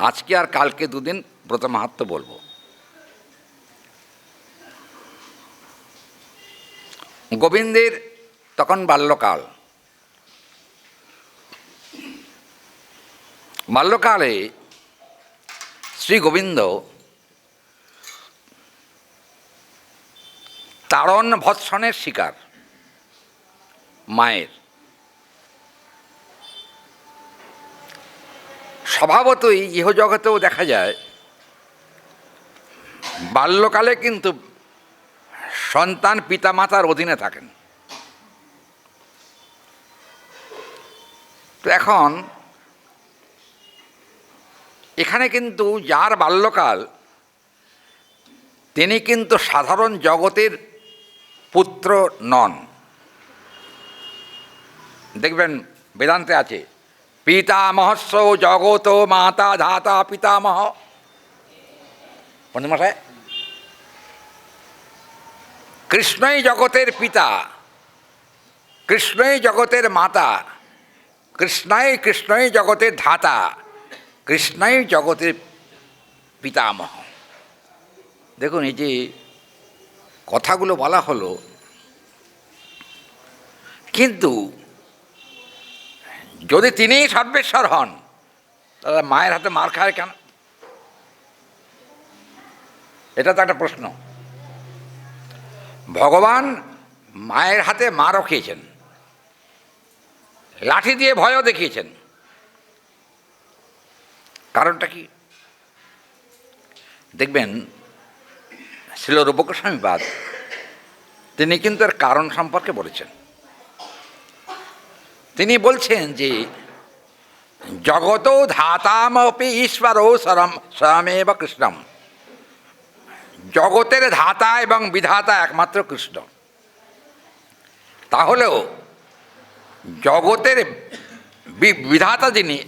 আজকে আর কালকে দুদিন ব্রত মাহাত্ম্য বলবো। গোবিন্দের তখন বাল্যকাল। বাল্যকালে শ্রী গোবিন্দ তাড়ন ভৎসনের শিকার মায়ের। স্বভাবতই ইহজগতেও দেখা যায় বাল্যকালে কিন্তু সন্তান পিতামাতার অধীনে থাকেন। তো এখন এখানে কিন্তু যার বাল্যকাল তিনি কিন্তু সাধারণ জগতের পুত্র নন। দেখবেন বেদান্তে আছে পিতামহস্য জগত মাতা ধাতা পিতামহ। পঞ্চমশায় কৃষ্ণই জগতের পিতা, কৃষ্ণই জগতের মাতা, কৃষ্ণই জগতের ধাতা, কৃষ্ণই জগতের পিতামহ। দেখুন এই যে কথাগুলো বলা হলো, কিন্তু যদি তিনিই সর্বেশ্বর হন তাহলে মায়ের হাতে মার খায় কেন? এটা তো একটা প্রশ্ন। ভগবান মায়ের হাতে মারও খেয়েছেন, লাঠি দিয়ে ভয়ও দেখিয়েছেন। কারণটা কি? দেখবেন শ্রীল রূপ গোস্বামীপাদ তিনি কিন্তু এর কারণ সম্পর্কে বলেছেন। তিনি বলছেন যে জগত ধাতামপি ঈশ্বরো স্বয়মেব কৃষ্ণম। জগতের ধাতা এবং বিধাতা একমাত্র কৃষ্ণ। তাহলেও জগতের বিধাতা যিনি,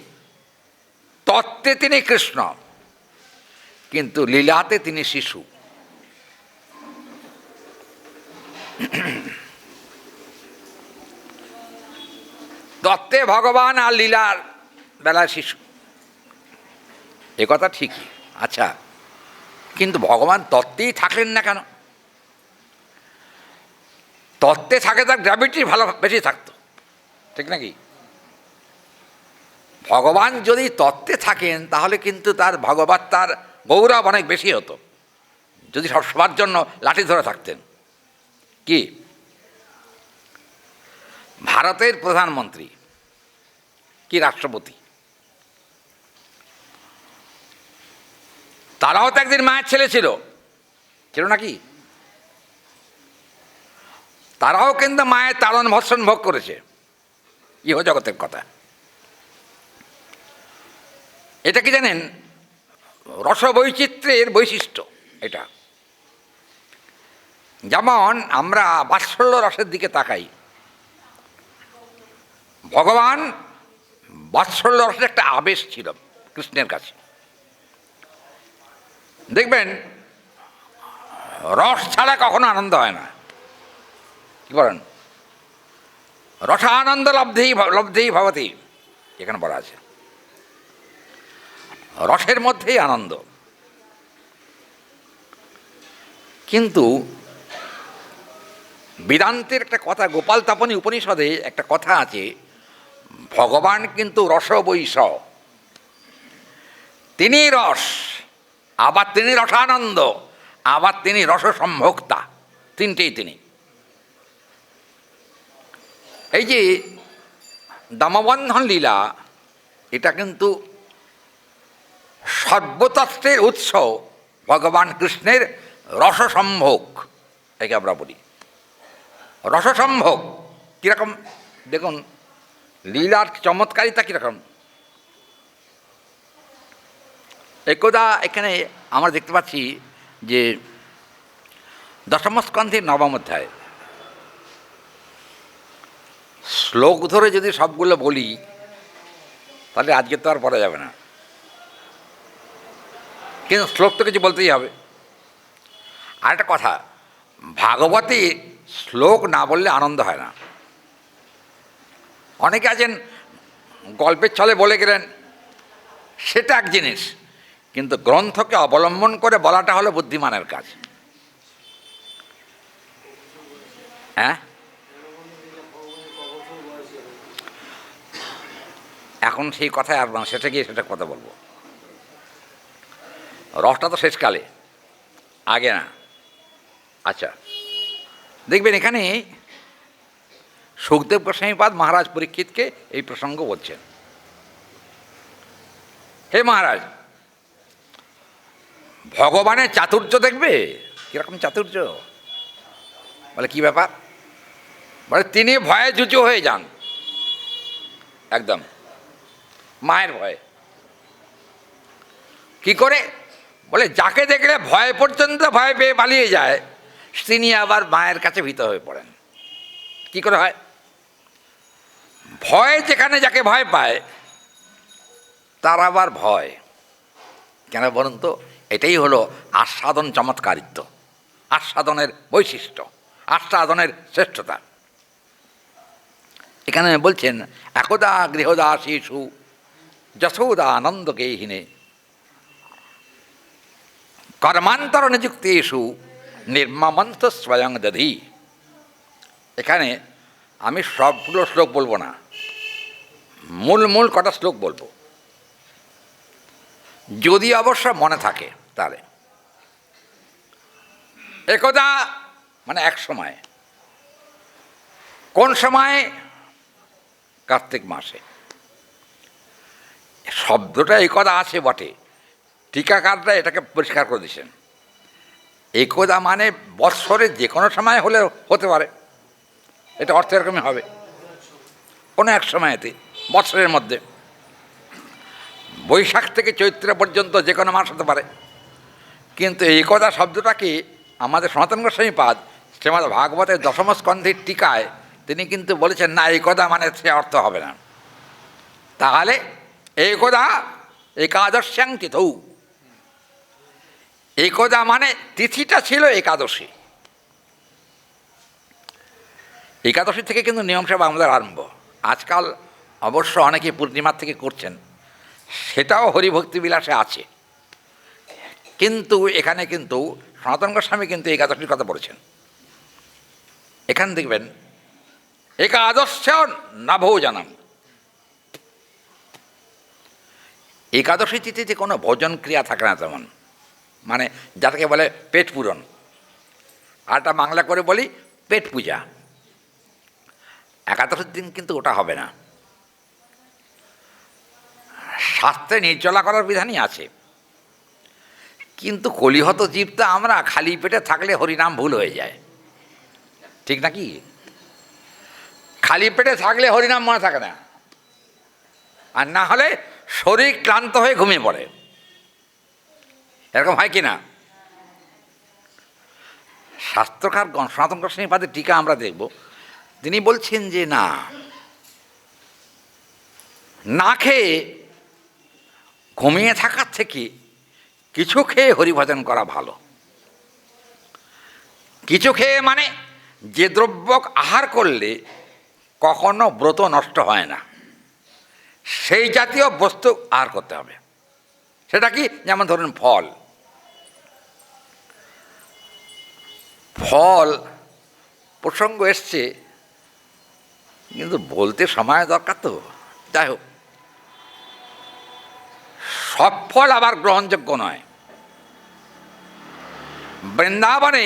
তত্ত্বে তিনি কৃষ্ণ, কিন্তু লীলাতে তিনি শিশু। তত্ত্বে ভগবান আর লীলার বেলায় শিশু, এ কথা ঠিকই। আচ্ছা, কিন্তু ভগবান তত্ত্বেই থাকলেন না কেন? তত্ত্বে থাকে তার গ্র্যাভিটি ভালো বেশি থাকতো, ঠিক নাকি? ভগবান যদি তত্ত্বে থাকেন তাহলে কিন্তু তার ভগবত্তার গৌরব অনেক বেশি হতো যদি সবার জন্য লাঠি ধরে থাকতেন। কি ভারতের প্রধানমন্ত্রী, কি রাষ্ট্রপতি, তারাও তো একদিন মায়ের ছেলে ছিল নাকি? তারাও কিন্তু মায়ের তাড়ন ভৎসন ভোগ করেছে। ইহ জগতের কথা। এটা কি জানেন? রসবৈচিত্র্যের বৈশিষ্ট্য এটা। যেমন আমরা বাৎসল্য রসের দিকে তাকাই, ভগবান বাৎসল্য রসের একটা আবেশ ছিল কৃষ্ণের কাছে। দেখবেন রস ছাড়া কখনো আনন্দ হয় না। কি বলেন? রসানন্দ লব্ধেই ভবতি, এখানে বলা আছে। রসের মধ্যেই আনন্দ। কিন্তু বেদান্তের একটা কথা, গোপাল তাপনী উপনিষদে একটা কথা আছে, ভগবান কিন্তু রসবৈষ। তিনি রস, আবার তিনি রসানন্দ, আবার তিনি রসসম্ভোক্তা। তিনটেই তিনি। এই যে দামবন্ধন লীলা, এটা কিন্তু সর্বতত্ত্বের উৎস ভগবান কৃষ্ণের রসসম্ভোগ। একে আমরা বলি রসসম্ভোগ। কীরকম দেখুন লীলার চমৎকারিতা কীরকম। একদা এখানে আমরা দেখতে পাচ্ছি যে দশম স্কন্ধের নবম অধ্যায়, শ্লোক ধরে যদি সবগুলো বলি তাহলে আজকে তো আর পড়া যাবে না, কিন্তু শ্লোক তো কিছু বলতেই হবে। আর একটা কথা, ভাগবতে শ্লোক না বললে আনন্দ হয় না। অনেকে আছেন গল্পের ছলে বলে গেলেন সেটা এক জিনিস, কিন্তু গ্রন্থকে অবলম্বন করে বলাটা হলো বুদ্ধিমানের কাজ। হ্যাঁ, এখন সেই কথায় আর না, সেটা গিয়ে সেটা কথা বলবো। রসটা তো শেষকালে, আগে না। আচ্ছা, দেখবেন এখানে সুখদেব গোস্বামীপাদ মহারাজ পরীক্ষিতকে এই প্রসঙ্গ বলছেন, হে মহারাজ, ভগবানের চাতুর্য দেখবে। কিরকম চাতুর্য? বলে কি ব্যাপার? বলে তিনি ভয়ে জুজু হয়ে যান, একদম মায়ের ভয়ে। কি করে? বলে যাকে দেখলে ভয় পর্যন্ত ভয় পেয়ে পালিয়ে যায়, তিনি আবার মায়ের কাছে ভীত হয়ে পড়েন। কি করে হয়? ভয় যেখানে যাকে ভয় পায় তার আবার ভয় কেন বলুন তো? এটাই হলো আস্বাদন চমৎকারিত্ব, আস্বাদনের বৈশিষ্ট্য, আস্বাদনের শ্রেষ্ঠতা। এখানে বলছেন, একদা গৃহদাসীষু যশোদা আনন্দকেহিনে কর্মান্তর নিযুক্তেষু নির্মমন্ত স্বয়ং দধি। এখানে আমি সবগুলো শ্লোক বলবো না, মূল কটা শ্লোক বলবো, যদি অবশ্য মনে থাকে তাহলে। একদা মানে এক সময়। কোন সময়? কার্তিক মাসে। শব্দটা একদা আছে বটে, টিকাকাররা এটাকে পরিষ্কার করে দিয়েছেন। একদা মানে বৎসরে যে কোনো সময় হলে হতে পারে, এটা অর্থ এরকমই হবে, কোনো এক সময়তে বৎসরের মধ্যে। বৈশাখ থেকে চৈত্র পর্যন্ত যে কোনো মাস হতে পারে। কিন্তু একদা শব্দটাকে আমাদের সনাতন গোস্বামীপাদ শ্রীমদ্ ভাগবতের দশম স্কন্ধের টিকায় তিনি কিন্তু বলেছেন, না, একদা মানে সে অর্থ হবে না। তাহলে একদা একাদশ্যাং তিথৌ, একদা মানে তিথিটা ছিল একাদশী। একাদশী থেকে কিন্তু নিয়ম সেবা আমাদের আরম্ভ। আজকাল অবশ্য অনেকে পূর্ণিমার থেকে করছেন, সেটাও হরিভক্তি বিলাসে আছে, কিন্তু এখানে কিন্তু সনাতন গোস্বামী কিন্তু একাদশীর কথা বলেছেন। এখানে দেখবেন একাদশ্য নভোজনম, একাদশী তিথিতে কোনো ভোজন ক্রিয়া থাকে না তেমন, মানে যাকে বলে পেট পূরণ, আরটা বাংলা করে বলি পেট পূজা। একাদশীর দিন কিন্তু ওটা হবে না। শাস্ত্রে নির্জলা করার বিধানই আছে, কিন্তু কলিহত জীবটা আমরা খালি পেটে থাকলে হরিনাম ভুল হয়ে যায়, ঠিক নাকি? খালি পেটে থাকলে হরিনাম মনে থাকে না, আর না হলে শরীর ক্লান্ত হয়ে ঘুমিয়ে পড়ে। এরকম হয় কি না? শাস্ত্রকার সনাতন গোস্বামীপাদের টিকা আমরা দেখব, তিনি বলছেন যে না খেয়ে ঘুমিয়ে থাকার থেকে কিছু খেয়ে হরিভজন করা ভালো। কিছু খেয়ে মানে যে দ্রব্য আহার করলে কখনো ব্রত নষ্ট হয় না, সেই জাতীয় বস্তু আহার করতে হবে। সেটা কি? যেমন ধরুন ফল, ফল প্রসঙ্গ এসছে কিন্তু বলতে সময় দরকার তো। যাই হোক, সব ফল আবার গ্রহণযোগ্য নয়। বৃন্দাবনে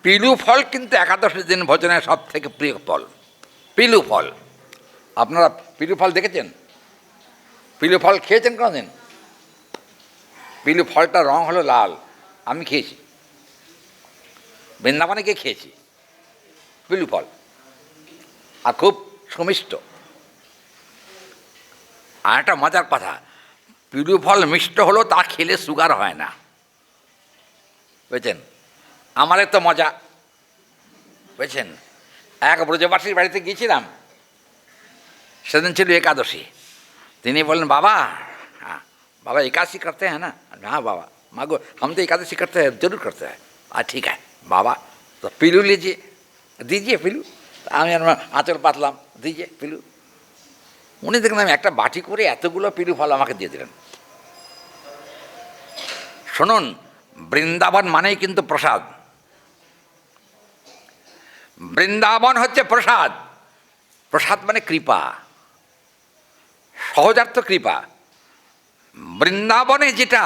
পিলু ফল কিন্তু একাদশী দিন ভোজনের সব থেকে প্রিয় ফল, পিলু ফল। আপনারা পিলু ফল দেখেছেন? পিলু ফল খেয়েছেন কোনোদিন? পিলু ফলটার রং হলো লাল, আমি খেয়েছি, বৃন্দাবনে গিয়ে খেয়েছি পিলু ফল, আর খুব সুমিষ্ট। আর একটা মজার কথা, পিলু ফল মিষ্ট হলো তা খেলে সুগার হয় না, বুঝছেন? আমাদের তো মজা, বুঝছেন? এক ব্রজবাসীর বাড়িতে গিয়েছিলাম, সেদিন ছিল একাদশী। তিনি বললেন, বাবা बाबा एकादशी करते हैं ना? हाँ बाबा, मागो हम तो एकादशी करते हैं, जरूर करते हैं। ठीक है बाबा, तो पिलू लीजिए, दीजिए पिलू। আমি আঁচল পাতলাম, দিয়েছে পিলু। উনি দেখলাম একটা বাটি করে এতগুলো পিলু ফল আমাকে দিয়ে দিলেন। শুনুন, বৃন্দাবন মানেই কিন্তু প্রসাদ। বৃন্দাবন হচ্ছে প্রসাদ। প্রসাদ মানে কৃপা, সহজার্থ কৃপা। বৃন্দাবনে যেটা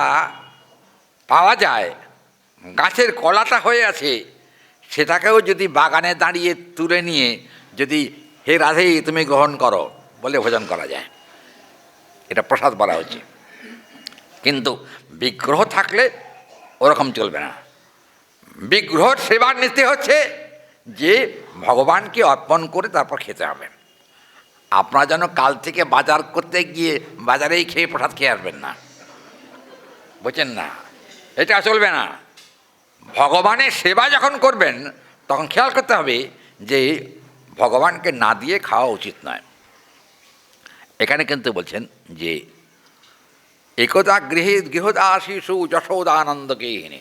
পাওয়া যায়, গাছের কলাটা হয়ে আছে, সেটাকেও যদি বাগানে দাঁড়িয়ে তুলে নিয়ে যদি হে রাধে তুমি গ্রহণ করো বলে ভোজন করা যায়, এটা প্রসাদ বলা হচ্ছে। কিন্তু বিগ্রহ থাকলে ওরকম চলবে না। বিগ্রহর সেবা নিতে হচ্ছে যে ভগবানকে অর্পণ করে তারপর খেতে হবে। আপনারা যেন কাল থেকে বাজার করতে গিয়ে বাজারেই খেয়ে প্রসাদ খেয়ে আসবেন না, বুঝছেন না? এটা চলবে না। ভগবানের সেবা যখন করবেন তখন খেয়াল করতে হবে যে ভগবানকে না দিয়ে খাওয়া উচিত নয়। এখানে কিন্তু বলছেন যে একদা গৃহদাশিসু যশোদানন্দগৃহিণী।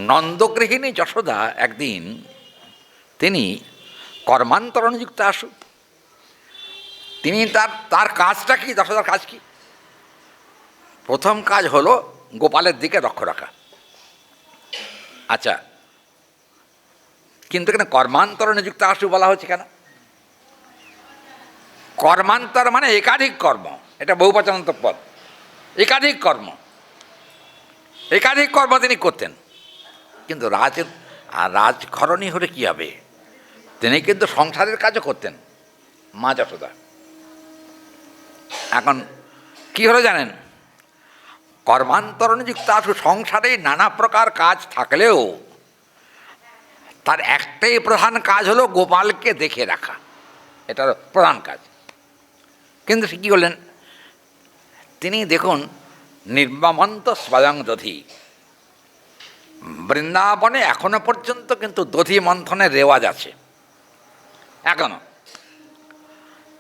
নন্দগৃহিণী যশোদা একদিন তিনি কর্মান্তরণযুক্ত আসু। তিনি তার কাজটা কি, যশোদার কাজ কি? প্রথম কাজ হলো গোপালের দিকে লক্ষ্য রাখা। আচ্ছা, কিন্তু এখানে কর্মান্তর নিযুক্ত আসু বলা হচ্ছে কেন? কর্মান্তর মানে একাধিক কর্ম, এটা বহুবচনান্ত পদ। একাধিক কর্ম, একাধিক কর্ম তিনি করতেন। কিন্তু রাজঘরণী হলে কী হবে? তিনি কিন্তু সংসারের কাজও করতেন, মা যশোদা। এখন কী হলো জানেন? কর্মান্তরণযুক্ত আসু সংসারে নানা প্রকার কাজ থাকলেও তার একটাই প্রধান কাজ হলো গোপালকে দেখে রাখা, এটার প্রধান কাজ। কিন্তু সে কী করলেন? তিনি দেখুন, নির্বামন্ত স্বয়ং দধি। বৃন্দাবনে এখনো পর্যন্ত কিন্তু দধি মন্থনের রেওয়াজ আছে এখনো।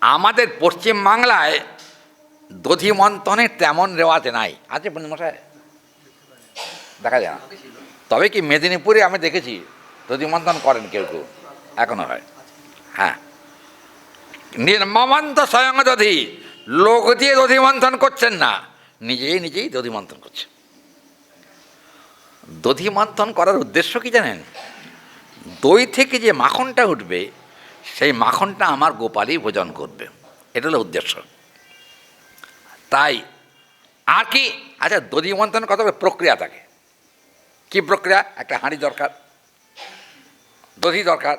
আমাদের পশ্চিম বাংলায় দধি মন্থনের তেমন রেওয়াজ নাই। আছে মশাই? দেখা যায় না। তবে কি মেদিনীপুরে আমি দেখেছি দধি মন্থন করেন কেউ কেউ, এখনো হয়। হ্যাঁ, নির্মমন্ত স্বয়ং দধি, লোক দিয়ে দধি মন্থন করছেন না, নিজেই দধি মন্থন করছেন। দধি মন্থন করার উদ্দেশ্য কি জানেন? দই থেকে যে মাখনটা উঠবে সেই মাখনটা আমার গোপালই ভোজন করবে, এটা হলো উদ্দেশ্য। তাই আর কি? আচ্ছা, দধি মন্থন কত প্রক্রিয়া থাকে। কি প্রক্রিয়া? একটা হাঁড়ি দরকার, দধি দরকার,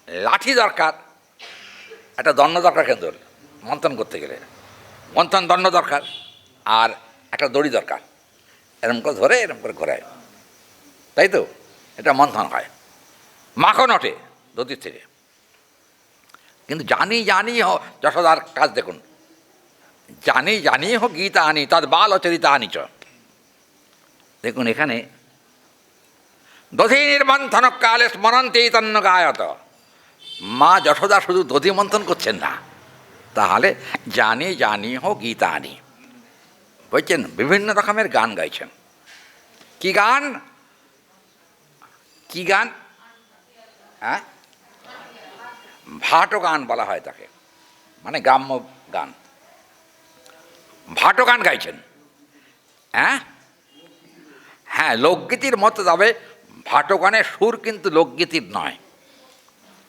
লাঠি দরকার, একটা দণ্ড দরকার। কিন্তু মন্থন করতে গেলে মন্থন দণ্ড দরকার, আর একটা দড়ি দরকার। এরম করে ধরে এরম করে ঘোরায়, তাই তো? এটা মন্থন হয়, মাখন ওঠে দধির থেকে। কিন্তু জানি যশোদার কাজ দেখুন, জানি হো গীতা আনি তদ বাল অচরিতা আনিচ। দেখুন এখানে দধি নির্মন্থন কালে স্মরন্তি তন্ন গায়ত। মা যশোদা শুধু দধি মন্থন করছেন না, তাহলে জানি হো গীতা আনি বলছেন, বিভিন্ন রকমের গান গাইছেন। কি গান? কি গান? হ্যাঁ, ভাটো গান বলা হয় তাকে, মানে গ্রাম্য গান। ভাটো গান গাইছেন। হ্যাঁ, লোকগীতির মতো, তবে ভাটো গানের সুর কিন্তু লোকগীতির নয়।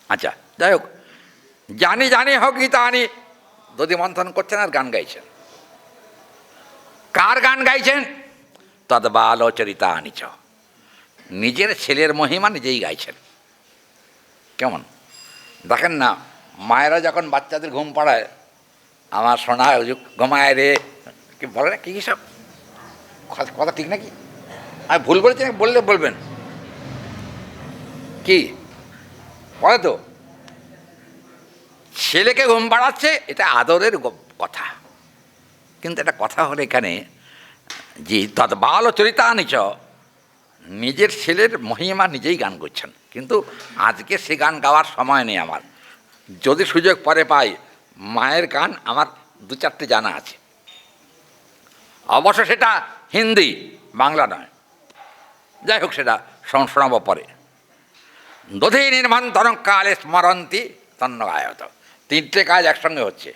আচ্ছা, যাই হোক, জানি হোক গীতা আনি, দধি মন্থন করছেন আর গান গাইছেন। কার গান গাইছেন? তদ বালচরিতা আনিচ, নিজের ছেলের মহিমা নিজেই গাইছেন। কেমন দেখেন না, মায়েরা যখন বাচ্চাদের ঘুম পাড়ায়, আমার সোনা ঘুমায় রে, কি বলে না, কী সব কথা ঠিক নাকি? আমি ভুল বলেছি না? বললে বলবেন। কি বলে তো, ছেলেকে ঘুম পাড়াচ্ছে, এটা আদরের কথা। কিন্তু এটা কথা হলো এখানে যে তৎ বাল চরিতা আনিচ, নিজের ছেলের মহিমা নিজেই গান করছেন। কিন্তু আজকে সে গান গাওয়ার সময় নেই আমার। যদি সুযোগ পরে পাই, মায়ের গান আমার দু চারটে জানা আছে, অবশ্য সেটা হিন্দি, বাংলা নয়। যাই হোক, সেটা শোনাবো পরে। দধি নির্মন্থন কালে স্মরন্তি তন্ন গায়ত। তিনটে কাজ একসঙ্গে হচ্ছে।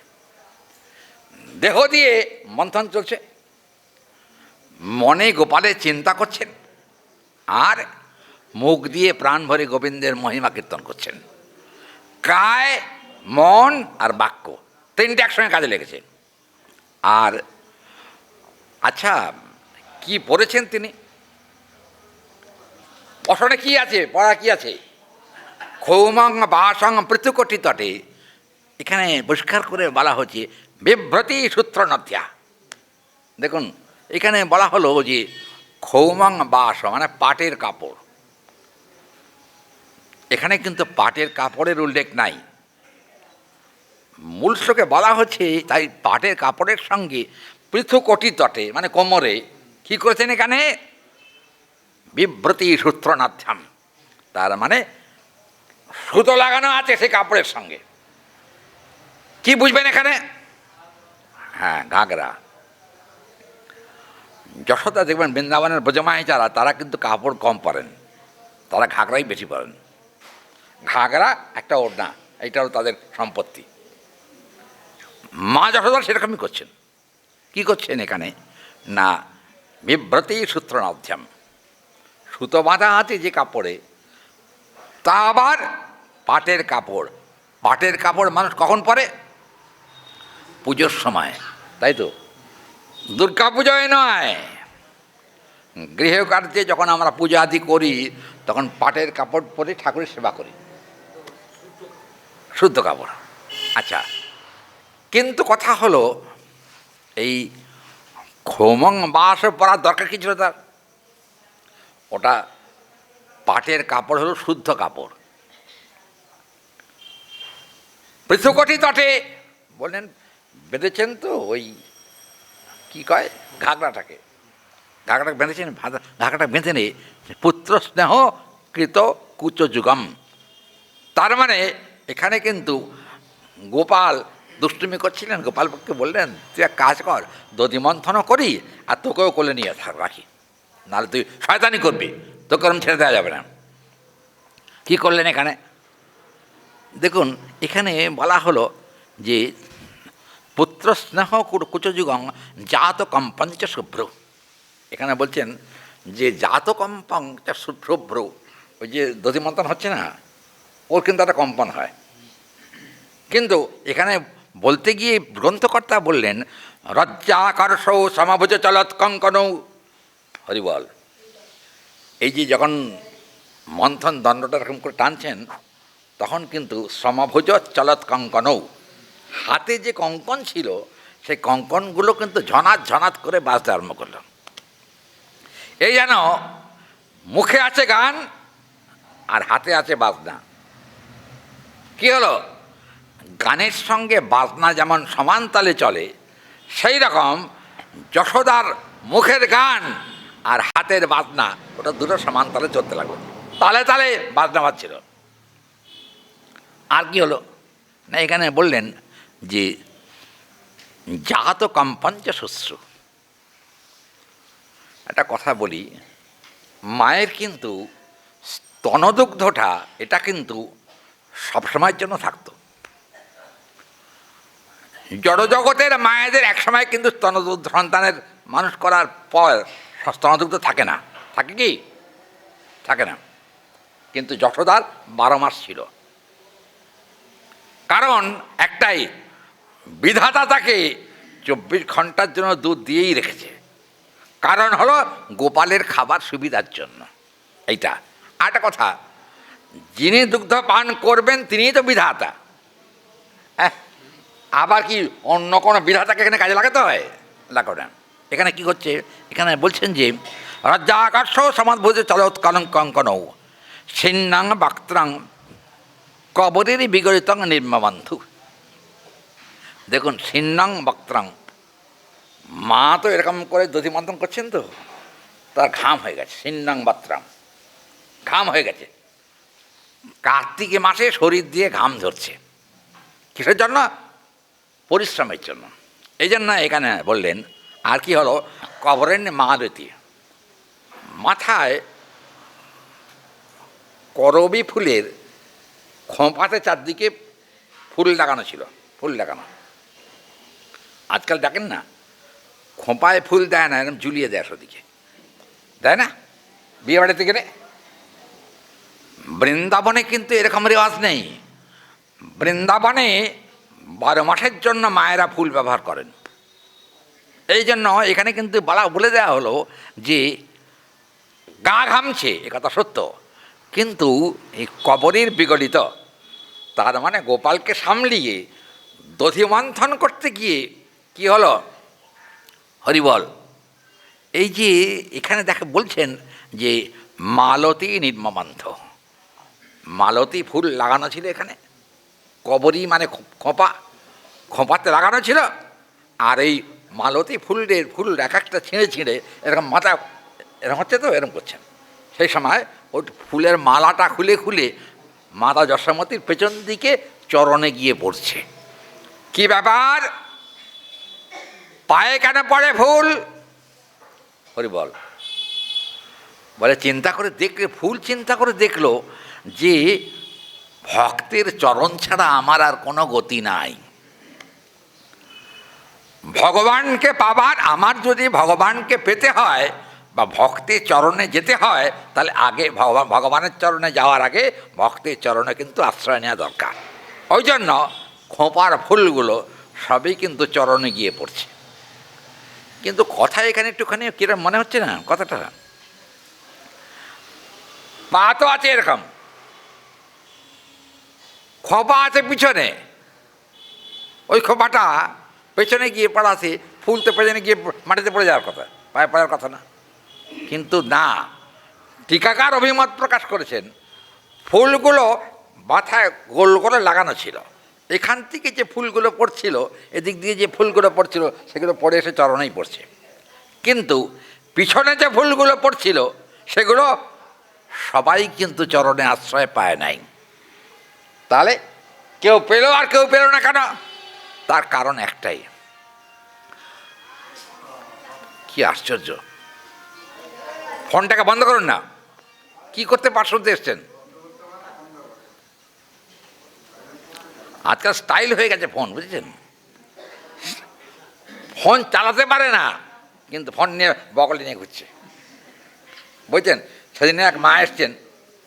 দেহ দিয়ে মন্থন চলছে, মনে গোপালের চিন্তা করছেন আর মুখ দিয়ে প্রাণ ভরে গোবিন্দের মহিমা কীর্তন করছেন। কায়, মন আর বাক্য তিনটে একসঙ্গে কাজে লেগেছে। আর আচ্ছা, কি পড়েছেন তিনি? বসনে কি আছে, পড়া কি আছে? ক্ষৌমং বাসং পৃথুকটি তটে, এখানে পরিষ্কার করে বলা হচ্ছে বিভ্রতি সূত্র নথ্যা। দেখুন, এখানে বলা হলো যে ক্ষৌমং বাস মানে পাটের কাপড়। এখানে কিন্তু পাটের কাপড়ের উল্লেখ নাই। মূল শ্লোকে বলা হচ্ছে তাই পাটের কাপড়ের সঙ্গে পৃথুকটি তটে মানে কোমরে কী করেছেন এখানে? বিভ্রতি সূত্র নাথ্যাম, তার মানে সুতো লাগানো আছে সেই কাপড়ের সঙ্গে। কি বুঝবেন এখানে? হ্যাঁ, ঘাগরা। যশোদা দেখবেন বৃন্দাবনের ব্রজমাই যারা, তারা কিন্তু কাপড় কম পরেন, তারা ঘাগরাই বেশি পরেন। ঘাগরা একটা ওড়না, এইটাও তাদের সম্পত্তি। মা যশোদা সেরকমই করছেন। কি করছেন এখানে? না, বিভ্রতি সূত্র নাথ্যাম, সুতো বাঁধা আছে যে কাপড়ে, তা আবার পাটের কাপড়। পাটের কাপড় মানুষ কখন পরে? পুজোর সময়, তাই তো? দুর্গা পুজোয় নয়, গৃহকার্যে যখন আমরা পূজা আদি করি তখন পাটের কাপড় পরে ঠাকুরের সেবা করি, শুদ্ধ কাপড়। আচ্ছা, কিন্তু কথা হলো এই ক্ষৌমং বাস পরার দরকার কি ছিল তার? ওটা পাটের কাপড় হলো শুদ্ধ কাপড়। পৃথুকটি তটে বললেন বেঁধেছেন তো ওই কি কয় ঘাগরাটাকে, ঘাগরাটা বেঁধেছেন, ঘাগরাটা বেঁধে নেই পুত্র স্নেহ কৃত কুচযুগম। তার মানে এখানে কিন্তু গোপাল দুষ্টুমি করছিলেন। গোপালকে বললেন তুই এক কাজ কর, দধি মন্থনও করি আর তোকেও কোলে নিয়ে রাখি, নাহলে তুই শয়তানি করবি, তোকে ওরম ছেড়ে দেওয়া যাবে না। কী করলেন এখানে? দেখুন, এখানে বলা হলো যে পুত্র স্নেহ কুচযুগং জাতকম পঞ্চ শুভ্র। এখানে বলছেন যে জাতকম পঞ্চ শুভ্র, ওই যে দধিমন্থন হচ্ছে না, ওর কিন্তু একটা কম্পন হয়। কিন্তু এখানে বলতে গিয়ে গ্রন্থকর্তা বললেন রজ্জাকর্ষ সমভুজ চলত কঙ্কনৌ। হরিবল। এই যে যখন মন্থন দণ্ডটা এরকম করে টানছেন তখন কিন্তু সমভুজ চলত কঙ্কনৌ, হাতে যে কঙ্কন ছিল সেই কঙ্কনগুলো কিন্তু ঝনাত ঝনাত করে বাজতে আরম্ভ করল। এই যেন মুখে আছে গান আর হাতে আছে বাজনা। কি হলো? গানের সঙ্গে বাজনা যেমন সমান তালে চলে, সেই রকম যশোদার মুখের গান আর হাতের বাজনা ওটা দুটো সমান তালে চলতে লাগলো, তালে তালে বাজনা বাজছিল। আর কি হলো না, এখানে বললেন যে জাতকম পঞ্চশুশ্রু। একটা কথা বলি, মায়ের কিন্তু স্তনদুগ্ধটা এটা কিন্তু সবসময়ের জন্য থাকতো। জড়জগতের মায়েদের একসময় কিন্তু স্তনদুগ্ধ সন্তানের মানুষ করার পর স্তনদুগ্ধ থাকে না। থাকে কি? থাকে না। কিন্তু যশোদার 12 মাস ছিল। কারণ একটাই, বিধাতা তাকে 24 ঘন্টার জন্য দুধ দিয়েই রেখেছে। কারণ হলো গোপালের খাবার সুবিধার জন্য। এইটা আর একটা কথা, যিনি দুগ্ধ পান করবেন তিনিই তো বিধাতা। হ্যাঁ, আবার কি অন্য কোনো বিধাতাকে এখানে কাজে লাগাতে হয়? লাগো না। এখানে কি হচ্ছে? এখানে বলছেন যে রাজ্যাকর্ষ সমাদভুজ চলত কঙ্কনৌ ছিন্নাং বাক্ত্রাং কবরের বিগড়িতং নির্মবন্ধু। দেখুন, ছিন্নাং বক্ত্রাং, মা তো এরকম করে দধি মন্থন করছেন তো তার ঘাম হয়ে গেছে। ছিন্নাং বক্ত্রাং, ঘাম হয়ে গেছে। কার্তিকে মাসে শরীর দিয়ে ঘাম ঝরছে। কিসের জন্য? পরিশ্রমের জন্য। এই জন্য এখানে বললেন। আর কি হলো? কবরের মালতী, মাথায় করবী ফুলের খোঁপাতে চারদিকে ফুল লাগানো ছিল, ফুল লাগানো। আজকাল দেখেন না খোঁপায় ফুল দেয় না, এরকম ঝুলিয়ে দেয় সেদিকে, দেয় না বিয়ে বাড়িতে গেলে। বৃন্দাবনে কিন্তু এরকম রেওয়াজ নেই। বৃন্দাবনে 12 মাসের জন্য মায়েরা ফুল ব্যবহার করেন। এই জন্য এখানে কিন্তু বলে দেওয়া হলো যে গা ঘামছে, এ কথা সত্য, কিন্তু এই কবরের বিগলিত, তার মানে গোপালকে সামলিয়ে দধি মন্থন করতে গিয়ে কি হলো, হরিবল। এই যে এখানে বলছেন যে মালতী নির্মমন্থ, মালতী ফুল লাগানো ছিল এখানে, কবরী মানে খোঁপাতে লাগানো ছিল। আর এই মালতী ফুল এক একটা ছিঁড়ে ছিঁড়ে এরকম মাথা এরকম হচ্ছে, তো এরকম করছেন। সেই সময় ওই ফুলের মালাটা খুলে খুলে মাতা যশোমতীর পেছন দিকে চরণে গিয়ে পড়ছে। কি ব্যাপার, পায়ে কেন পড়ে ফুল? হরিবল। বলে চিন্তা করে দেখলে, ফুল চিন্তা করে দেখলো যে ভক্তের চরণ ছাড়া আমার আর কোনো গতি নাই। ভগবানকে পাবার, আমার যদি ভগবানকে পেতে হয় বা ভক্তের চরণে যেতে হয়, তাহলে আগে ভগবানের চরণে যাওয়ার আগে ভক্তের চরণে কিন্তু আশ্রয় নেওয়া দরকার। ওই জন্য খোঁপার ফুলগুলো সবই কিন্তু চরণে গিয়ে পড়ছে। কিন্তু কথা এখানে একটুখানি কিরম মনে হচ্ছে না কথাটা? পা তো আছে এরকম, খোঁপা আছে পিছনে, ওই খোঁপাটা পেছনে গিয়ে পড়াছে, ফুল তো পেছনে গিয়ে মাটিতে পড়ে যাওয়ার কথা, পায়ে পড়ার কথা না। কিন্তু না, টিকাকার অভিমত প্রকাশ করেছেন ফুলগুলো মাথায় গোল করে লাগানো ছিল, এখান থেকে যে ফুলগুলো পড়ছিল, এদিক দিয়ে যে ফুলগুলো পড়ছিল সেগুলো পড়ে এসে চরণেই পড়ছে। কিন্তু পিছনে যে ফুলগুলো পড়ছিল সেগুলো সবাই কিন্তু চরণে আশ্রয় পায় নাই। তাহলে কেউ পেল আর কেউ পেল না কেন? তার কারণ একটাই। কি আশ্চর্য! ফোনটাকে বন্ধ করুন না। কি করতে শুনতে এসছেন? আজকাল স্টাইল হয়ে গেছে ফোন, বুঝেছেন? ফোন চালাতে পারে না, কিন্তু ফোন নিয়ে বগলে নিয়ে ঘুরছে, বুঝছেন? সেদিনে এক মা এসছেন,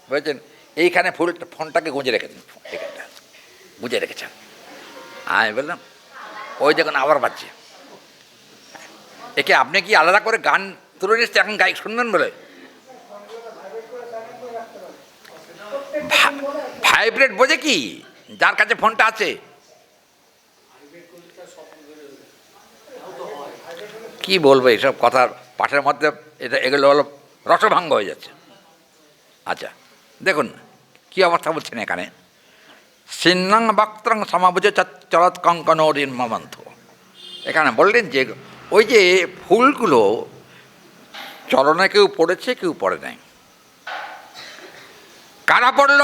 বুঝেছেন, এইখানে ফোনটাকে গুঁজে রেখেছেন, এখানটা গুঁজে রেখেছেন। আমি বললাম ওই দেখুন আবার বাজছে, একে আপনি কি আলাদা করে গান তুলে নিচ্ছে এখন গায়ক শুনবেন বলে? ভাইব্রেট বোঝে কি যার কাছে ফোনটা আছে? কি বলবো এইসব কথার পাঠের মধ্যে, এগুলো হলো রসভঙ্গ হয়ে যাচ্ছে। আচ্ছা দেখুন কি অবস্থা বলছেন এখানে, সিন্নাং বক্ত্রং সমাবুজে চলত কঙ্কনোরিন মমন্থ। এখানে বললেন যে ওই যে ফুলগুলো চরণে কেউ পড়েছে কেউ পড়ে নাই। কারা পড়ল?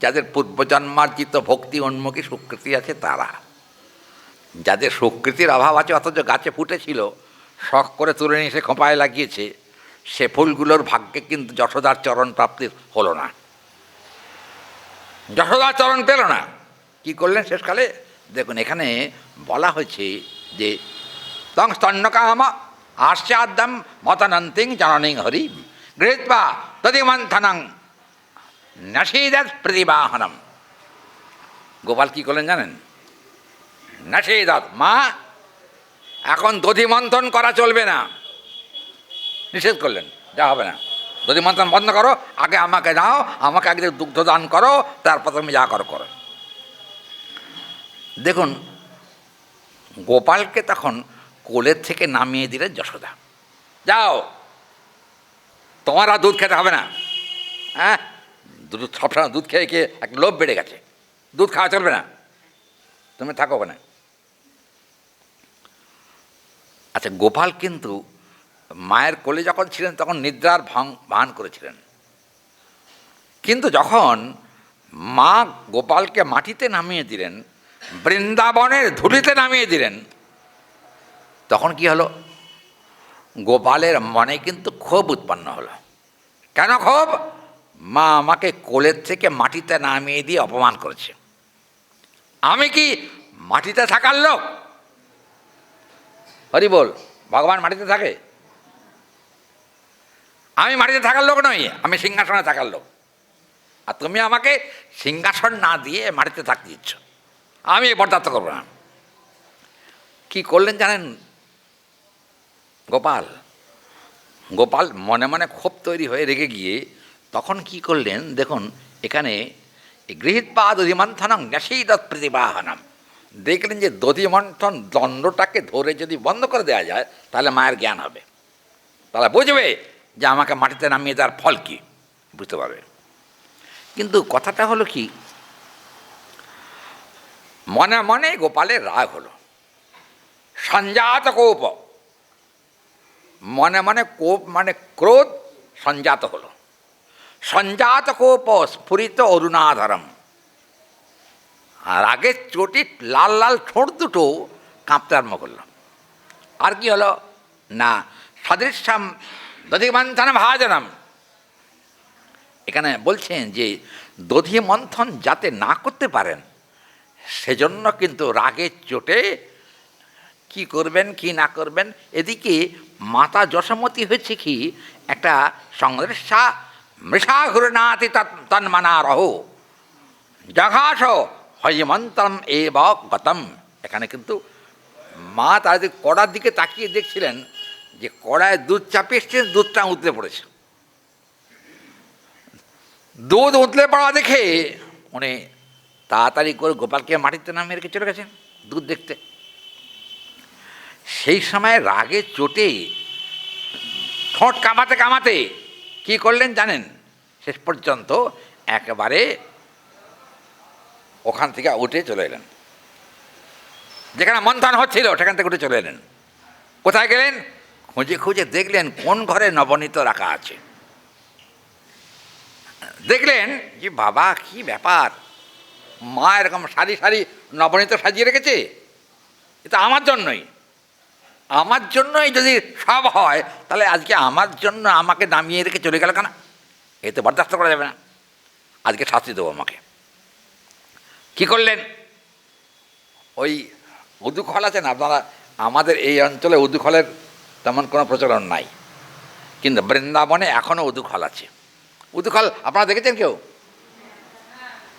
যাদের পূর্বজন্মার্জিত ভক্তি উন্মুখী সুকৃতি আছে তারা। যাদের সুকৃতির অভাব আছে অথচ গাছে ফুটেছিল, শখ করে তুলে নিয়ে সে খোঁপায় লাগিয়েছে, সে ফুলগুলোর ভাগ্যে কিন্তু যশোদার চরণ প্রাপ্তির হলো না, যশোদার চরণ পেল না। কি করলেন শেষকালে? দেখুন এখানে বলা হয়েছে যে তং স্তন্যকাম আশ্চাদ্যম মতনন্তিং জননীং হরি গৃহীত্বা তদিমন্থনং নশীদৎ প্রতিবাহনম। গোপাল কি করলেন জানেন? নশীদৎ, মা এখন দধি মন্থন করা চলবে না, নিষেধ করলেন, যা হবে না, দধি মন্থন বন্ধ করো, আগে আমাকে দাও, আমাকে আগে দুগ্ধ দান করো, তারপর তুমি যা করো করো। দেখুন গোপালকে তখন কোলের থেকে নামিয়ে দিলেন যশোদা, যাও তোমার আর দুধ খেতে হবে না। হ্যাঁ, সবসময় দুধ খেয়ে খেয়ে একটা লোভ বেড়ে গেছে, দুধ খাওয়া চলবে না, তুমি থাকো ওখানে। আচ্ছা গোপাল কিন্তু মায়ের কোলে যখন ছিলেন তখন নিদ্রার ভান করেছিলেন, কিন্তু যখন মা গোপালকে মাটিতে নামিয়ে দিলেন, বৃন্দাবনের ধুলিতে নামিয়ে দিলেন, তখন কি হলো? গোপালের মনে কিন্তু ক্ষোভ উৎপন্ন হলো। কেন ক্ষোভ? মা আমাকে কোলের থেকে মাটিতে নামিয়ে দিয়ে অপমান করেছে, আমি কি মাটিতে থাকার লোক? হরি বল। ভগবান মাটিতে থাকে? আমি মাটিতে থাকার লোক নই, আমি সিংহাসনে থাকার লোক। আর তুমি আমাকে সিংহাসন না দিয়ে মাটিতে থাকতে দিচ্ছ, আমি বরদাস্ত করবো না। কি করলেন জানেন গোপাল? গোপাল মনে মনে ক্ষোভ তৈরি হয়ে রেগে গিয়ে তখন কি করলেন দেখুন, এখানে গৃহীৎপা দধিমন্থনং ন্যাসীদৎ প্রতিবাহনম। দেখলেন যে দধিমন্থন দণ্ডটাকে ধরে যদি বন্ধ করে দেওয়া যায় তাহলে মায়ের জ্ঞান হবে, তাহলে বুঝবে যে আমাকে মাটিতে নামিয়ে দেওয়ার ফল কী, বুঝতে পারবে। কিন্তু কথাটা হলো কি, মনে মনে গোপালের রাগ হলো, সঞ্জাত কোপ, মনে মনে কোপ মানে ক্রোধ সঞ্জাত হলো। সঞ্জাত কোপ স্ফুরিত অরুণাধরম, আর আগের চটি লাল লাল ঠোঁট দুটো কাঁপতে আরম্ভ করল। আর কি হলো না, সদৃশ্যম দধিমন্থন ভাজনম। এখানে বলছেন যে দধি মন্থন যাতে না করতে পারেন সেজন্য কিন্তু রাগের চোটে কি করবেন কি না করবেন। এদিকে মাতা যশোমতী হয়েছে কি একটা সংদৃশ্যা মৃষা ঘূর্ণাতি তন্মনা রহ জঘাস হয়মন্তম এ গতম। এখানে কিন্তু মা তার কড়ার দিকে তাকিয়ে দেখছিলেন যে কড়ায় দুধ চাপিয়ে এসছেন, দুধটা উতলে পড়েছে। দুধ উতলে পড়া দেখে উনি তাড়াতাড়ি করে গোপালকে মাটিতে নামিয়ে রেখে চলে গেছেন দুধ দেখতে। সেই সময় রাগে চোটে ঠোঁট কামাতে কামাতে কী করলেন জানেন, শেষ পর্যন্ত একেবারে ওখান থেকে উঠে চলে এলেন, যেখানে মন্থন হচ্ছিল সেখান থেকে উঠে চলে এলেন। কোথায় গেলেন? খুঁজে খুঁজে দেখলেন কোন ঘরে নবনীত রাখা আছে। দেখলেন যে বাবা কি ব্যাপার, মা এরকম সারি সারি নবনীত সাজিয়ে রেখেছে, এটা আমার জন্যই। আমার জন্যই যদি সব হয় তাহলে আজকে আমার জন্য আমাকে নামিয়ে রেখে চলে গেল কেন? এ তো বরদাস্ত করা যাবে না, আজকে শাস্তি দেবো আমাকে। কী করলেন? ওই উদুখল আছে না, আপনারা আমাদের এই অঞ্চলে উদুখলের তেমন কোনো প্রচলন নাই, কিন্তু বৃন্দাবনে এখনও উদুখল আছে। উদুখল আপনারা দেখেছেন কেউ?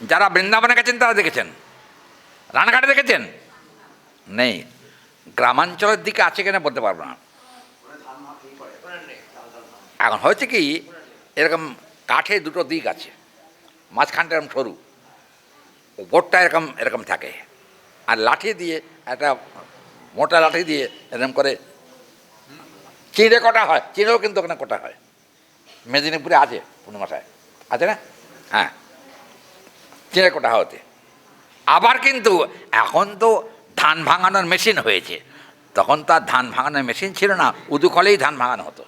যারা বৃন্দাবনে গেছেন তারা দেখেছেন, রানাঘাটে দেখেছেন? নেই, গ্রামাঞ্চলের দিকে আছে কিনা বলতে পারবো না। এখন হয়েছে কি, এরকম কাঠে দুটো দিক আছে, মাঝখানটা এরকম সরু, ওপরটা এরকম এরকম থাকে, আর লাঠি দিয়ে একটা মোটা লাঠি দিয়ে এরকম করে চিঁড়ে কটা হয়। চিঁড়েও কিন্তু ওখানে কটা হয়, মেদিনীপুরে আছে, পূর্ণিমাশায় আছে না? হ্যাঁ, চিঁড়ে কোটা হতে। আবার কিন্তু এখন তো ধান ভাঙানোর মেশিন হয়েছে, তখন তো আর ধান ভাঙানোর মেশিন ছিল না, উদুখলেই ধান ভাঙানো হতো,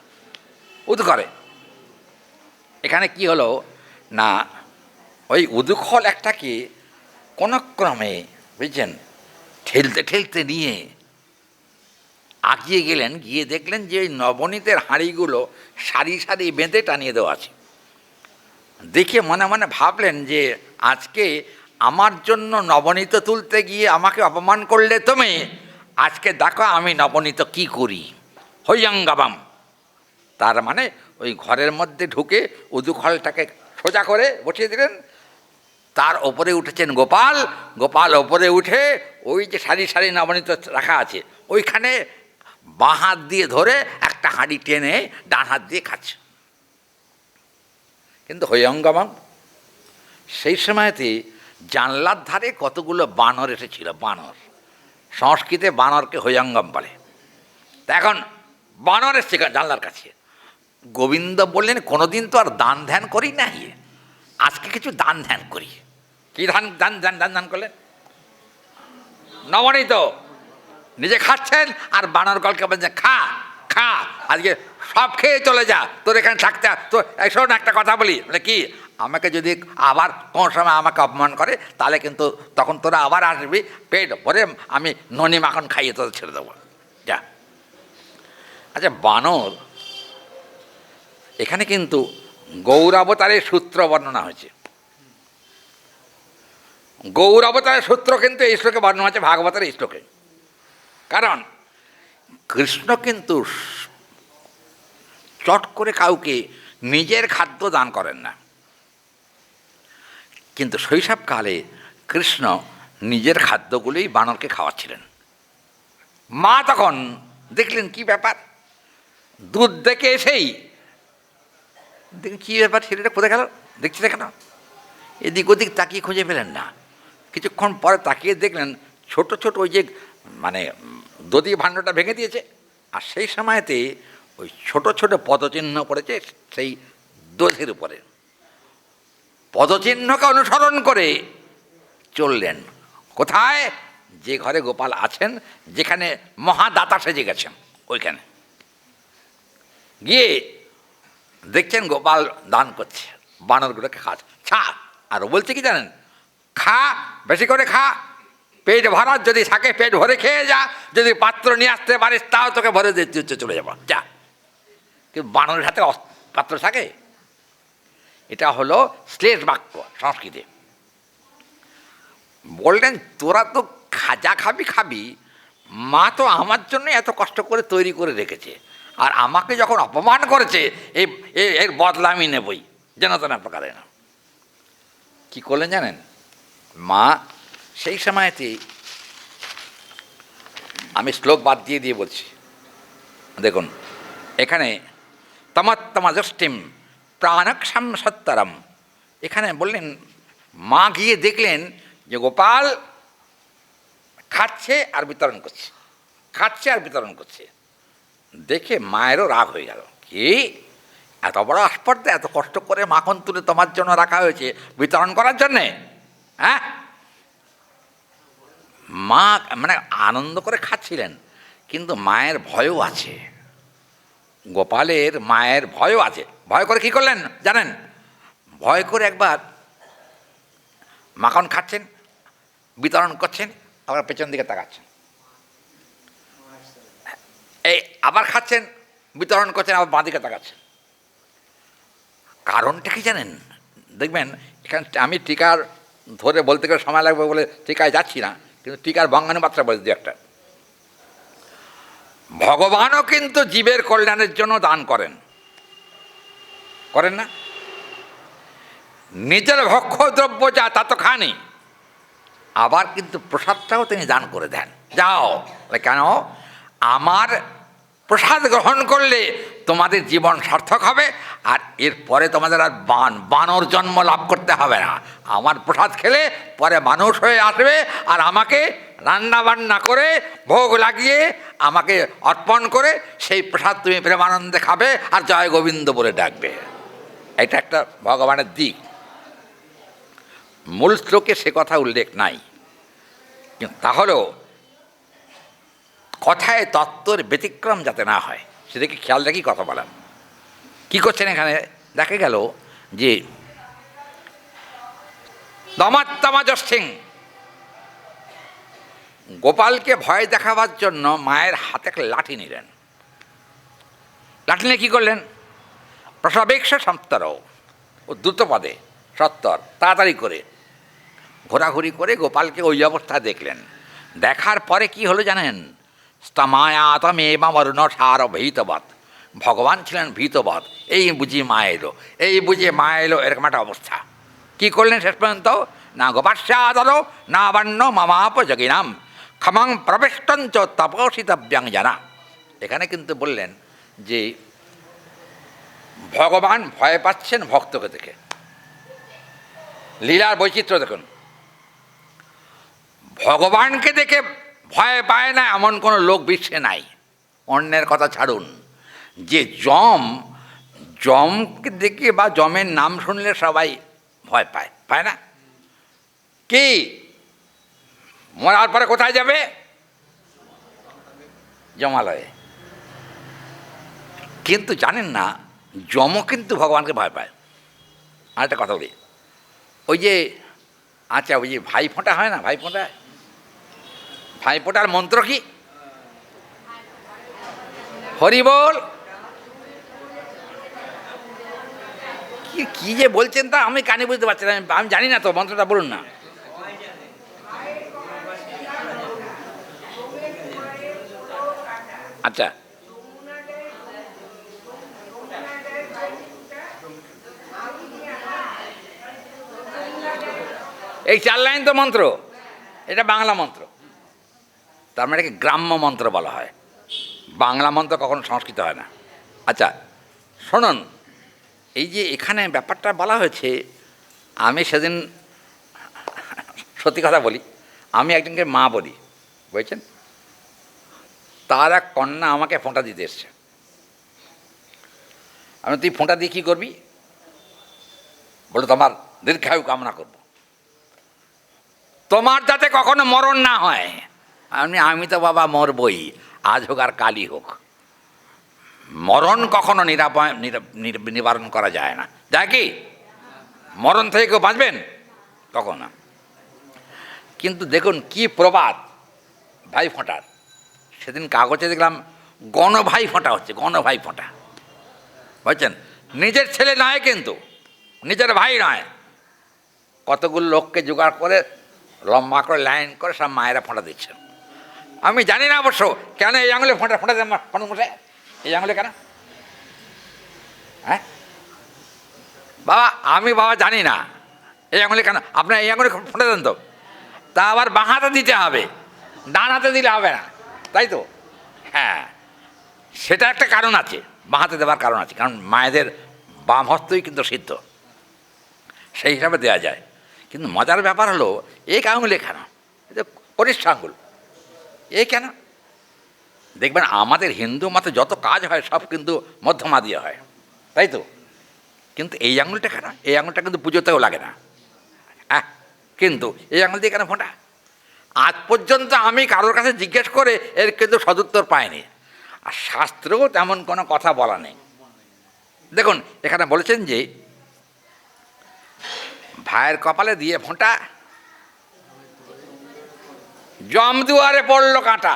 উদুখলে। এখানে কি হলো না, ওই উদুখল একটাকে কোনো ক্রমে বুঝছেন ঠেলতে ঠেলতে নিয়ে আগিয়ে গেলেন, গিয়ে দেখলেন যে ওই নবনীতের হাঁড়িগুলো সারি সারি বেঁধে টানিয়ে দেওয়া আছে। দেখে মনে মনে ভাবলেন যে আজকে আমার জন্য নবনীত তুলতে গিয়ে আমাকে অপমান করলে তুমি, আজকে দেখো আমি নবনীত কি করি, হৈয়ঙ্গাবাম। তার মানে ওই ঘরের মধ্যে ঢুকে উদুখলটাকে সোজা করে বসিয়ে দিলেন, তার ওপরে উঠেছেন গোপাল। গোপাল ওপরে উঠে ওই যে সারি সারি নবনীত রাখা আছে ওইখানে বাঁ হাত দিয়ে ধরে একটা হাঁড়ি টেনে ডান হাত দিয়ে খাচ্ছে। কিন্তু হৈয়ঙ্গমম, সেই সময়তে জানলার ধারে কতগুলো বানর এসেছিল। বানর, সংস্কৃতে বানরকে হৈয়ঙ্গম বলে। তা এখন বানর এসছে জানলার কাছে। গোবিন্দ বললেন কোনোদিন তো আর দান ধ্যান করি নাই, আজকে কিছু দান ধ্যান করি। কি ধান দান দান দান দান করলেন? নবনীত নিজে খাচ্ছেন আর বানর গলকে বলছেন খা খা, আজকে সব খেয়ে চলে যা, তোর এখানে থাকতে। তো শোন একটা কথা বলি, বলে কি, আমাকে যদি আবার কোনো সময় আমাকে অপমান করে তাহলে কিন্তু তখন তোরা আবার আসবি, পেট ভরে আমি ননি মাখন খাইয়ে তোদের ছেড়ে দেবো, যা। আচ্ছা, বানর এখানে কিন্তু গৌরাবতারের সূত্র বর্ণনা হয়েছে। গৌরাবতারের সূত্র কিন্তু এই শ্লোকে বর্ণনা হচ্ছে, ভাগবতের এই শ্লোকে। কারণ কৃষ্ণ কিন্তু চট করে কাউকে নিজের খাদ্য দান করেন না, কিন্তু শৈশবকালে কৃষ্ণ নিজের খাদ্যগুলোই বানরকে খাওয়াচ্ছিলেন। মা তখন দেখলেন কি ব্যাপার, দুধ দেখে এসেই দেখুন কী ব্যাপার, ছেলেটা কোথায় গেল, দেখছি না কেন, এদিক ওদিক তাকিয়ে খুঁজে পেলেন না। কিছুক্ষণ পরে তাকিয়ে দেখলেন ছোট ছোট ওই যে মানে দধি ভাণ্ডটা ভেঙে দিয়েছে, আর সেই সময়তে ওই ছোট ছোট পদচিহ্ন পড়েছে সেই দধির উপরে। পদচিহ্নকে অনুসরণ করে চললেন কোথায়, যে ঘরে গোপাল আছেন, যেখানে মহাদাতা সেজে গেছেন, ওইখানে গিয়ে দেখছেন গোপাল দান করছে, বানরগুলোকে খাচ্ছে, ছা। আর বলছে কি জানেন, খা, বেশি করে খা, পেট ভরার যদি থাকে পেট ভরে খেয়ে যা, যদি পাত্র নিয়ে আসতে পারিস তাও তোকে ভরে দিতে চলে যাবো, যা। কিন্তু বানরের হাতে পাত্র থাকে, এটা হলো শ্লেষ বাক্য সংস্কৃতে। বললেন তোরা তো যা খাবি খাবি, মা তো আমার জন্য এত কষ্ট করে তৈরি করে রেখেছে, আর আমাকে যখন অপমান করেছে এর বদলা আমি নেবই, যেন তেনা প্রকারে না। কী করলেন জানেন, মা সেই সময়তে, আমি শ্লোক বাদ দিয়ে দিয়ে বলছি, দেখুন এখানে তমত্তমজষ্টিম প্রাণক্ষম সত্তরম, এখানে বললেন মা গিয়ে দেখলেন যে গোপাল খাচ্ছে আর বিতরণ করছে, খাচ্ছে আর বিতরণ করছে, দেখে মায়েরও রাগ হয়ে গেল, কি এত বড় আস্পর্ধা, এত কষ্ট করে মাখন তুলে তোমার জন্য রাখা হয়েছে বিতরণ করার জন্যে, হ্যাঁ। মা মানে আনন্দ করে খাচ্ছিলেন, কিন্তু মায়ের ভয়ও আছে, গোপালের মায়ের ভয়ও আছে। ভয় করে কী করলেন জানেন, ভয় করে একবার মাখন খাচ্ছেন, বিতরণ করছেন, আবার পেছন দিকে তাকাচ্ছেন, এই আবার খাচ্ছেন, বিতরণ করছেন, আবার বাঁ দিকে তাকাচ্ছেন। কারণটা কি জানেন, দেখবেন এখানে আমি টিকার ধরে বলতে গেলে সময় লাগবে বলে টিকায় যাচ্ছি না, কিন্তু টিকার বঙ্গানুবাদটা বলে দিই একটা। ভগবানও কিন্তু জীবের কল্যাণের জন্য দান করেন, করেন না? নিজের ভক্ষদ্রব্য যা তা তো খানি, আবার কিন্তু প্রসাদটাও তিনি দান করে দেন, যাও। কেন, আমার প্রসাদ গ্রহণ করলে তোমাদের জীবন সার্থক হবে, আর এরপরে তোমাদের আর বানর জন্ম লাভ করতে হবে না, আমার প্রসাদ খেলে পরে মানুষ হয়ে আসবে, আর আমাকে রান্না বান্না করে ভোগ লাগিয়ে আমাকে অর্পণ করে সেই প্রসাদ তুমি প্রেমানন্দে খাবে আর জয় গোবিন্দ বলে ডাকবে। এটা একটা ভগবানের দিক। মূল শ্লোকে সে কথা উল্লেখ নাই, কিন্তু তাহলেও কথায় তত্ত্বের ব্যতিক্রম যাতে না হয় সেদিকে খেয়াল রেখেই কথা বলাম। কী করছেন এখানে, দেখা গেল যে দমাত্তমাজষ্ঠিং, গোপালকে ভয় দেখাবার জন্য মায়ের হাতে একটা লাঠি নিলেন, লাঠি নিয়ে কী করলেন, প্রসবেক্ষা সত্তর, ও দ্রুত পদে সত্তর, তাড়াতাড়ি করে ঘোরাঘুরি করে গোপালকে ওই অবস্থা দেখলেন। দেখার পরে কি হলো জানেন, স্তমায়াতম এবং অরুণ সার ভীতবৎ, ভগবান ছিলেন ভীতবৎ, এই বুঝি মা এলো, এই বুঝে মা এলো, এরকম একটা অবস্থা। কী করলেন শেষ পর্যন্ত, না গোপাস্যাদলো না বাণ্য মামাপ জগিনাম ক্ষমাং প্রবেষ্টঞ্চ তপসিতব্যাং জানা। এখানে কিন্তু বললেন যে ভগবান ভয় পাচ্ছেন ভক্তকে দেখে, লীলার বৈচিত্র্য দেখুন, ভগবানকে দেখে ভয় পায় না এমন কোনো লোক বিশ্বে নাই। অন্যের কথা ছাড়ুন, যে যমকে দেখে বা যমের নাম শুনলে সবাই ভয় পায়, পায় না? কি মরার পরে কোথায় যাবে, যমালয়ে। কিন্তু জানেন না, যমও কিন্তু ভগবানকে ভয় পায়। আর একটা কথা বলি, ওই যে আচ্ছা ওই যে ভাইফোঁটা হয় না, ভাইফোঁটার মন্ত্র কি, হরি বল, কি যে বলছেন তা আমি কানে বুঝতে পারছি না, আমি জানি না তো, মন্ত্রটা বলুন না। আচ্ছা, এই 4 লাইন তো মন্ত্র, এটা বাংলা মন্ত্র, তার মানে এটাকে গ্রাম্য মন্ত্র বলা হয়। বাংলা মন্ত্র কখনো সংস্কৃত হয় না। আচ্ছা শুনুন, এই যে এখানে ব্যাপারটা বলা হয়েছে, আমি সেদিন সত্যি কথা বলি, আমি একজনকে মা বলি, বুঝছেন, তার এক কন্যা আমাকে ফোঁটা দিতে এসছে। আমি, তুই ফোঁটা দিয়ে কী করবি? বলে, তোমার দীর্ঘায়ু কামনা করব, তোমার যাতে কখনো মরণ না হয়। আমি তো বাবা মরবই, আজ হোক আর কালই হোক। মরণ কখনো নিবারণ করা যায় না, যায় কি? মরণ থেকে কেউ বাঁচবেন কখনো? কিন্তু দেখুন কি প্রবাদ ভাই ফোঁটার। সেদিন কাগজে দেখলাম গণভাই ফোঁটা হচ্ছে, গণভাই ফোঁটা, বুঝছেন? নিজের ছেলে নয়, কিন্তু নিজের ভাই নয়, কতগুলো লোককে জোগাড় করে লম্বা করে লাইন করে সব মায়েরা ফোঁটা দিচ্ছেন। আমি জানি না অবশ্য কেন এই আঙুলে ফোঁটা দেন, ফোঁটা এই আঙুলে কেন? হ্যাঁ বাবা, আমি বাবা জানি না এই আঙুলে কেন, আপনার এই আঙুলে ফোঁটা দেন তো, তা আবার বাঁ হাতে দিতে হবে, ডান হাতে দিলে হবে না, তাই তো? হ্যাঁ, সেটা একটা কারণ আছে, বাঁ হাতে দেওয়ার কারণ আছে, কারণ মায়েদের বাম হস্তই কিন্তু সিদ্ধ, সেই হিসাবে দেওয়া যায়। কিন্তু মজার ব্যাপার হলো, এক আঙুলে কেন? এটা কনিষ্ঠ আঙুল, এ কেন? দেখবেন আমাদের হিন্দু মতে যত কাজ হয় সব কিন্তু মধ্যমা দিয়ে হয়, তাই তো? কিন্তু এই আঙুলটা কেন? এই আঙুলটা কিন্তু পুজোতেও লাগে না, হ্যাঁ, কিন্তু এই আঙুল দিয়ে কেন ফোঁটা? আজ পর্যন্ত আমি কারোর কাছে জিজ্ঞেস করে এর কিন্তু সদুত্তর পাইনি, আর শাস্ত্রেও তেমন কোনো কথা বলা নেই। দেখুন এখানে বলেছেন যে ভাইয়ের কপালে দিয়ে ফোঁটা, জম দুয়ারে পড়লো কাঁটা।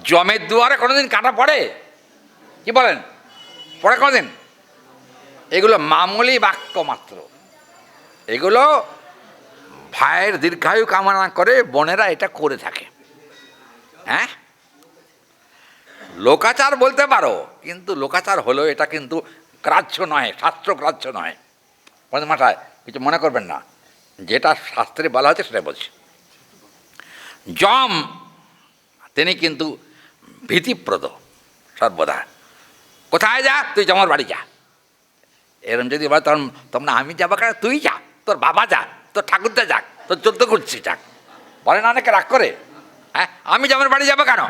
জমের দুয়ারে কোনোদিন কাঁটা পড়ে? কি বলেন, পড়ে কোনোদিন? এগুলো মামুলি বাক্য মাত্র, এগুলো ভাইয়ের দীর্ঘায়ু কামনা করে বোনেরা এটা করে থাকে। হ্যাঁ, লোকাচার বলতে পারো, কিন্তু লোকাচার হলেও এটা কিন্তু গ্রাহ্য নয়, শাস্ত্র গ্রাহ্য নয়। মাথায় কিছু মনে করবেন না, যেটা শাস্ত্রে বলা হচ্ছে সেটা বলছি। যম তিনি কিন্তু ভীতিপ্রদ সর্বদা, কোথায় যা, তুই জমার বাড়ি যা, এরম যদি বলে তখন তোমরা আমি যাবো কেন, তুই যা, তোর বাবা যা, তোর ঠাকুরদা যাক, তোর 14 করছি যাক, বলে না অনেকে রাগ করে, হ্যাঁ আমি জমের বাড়ি যাবো কেন?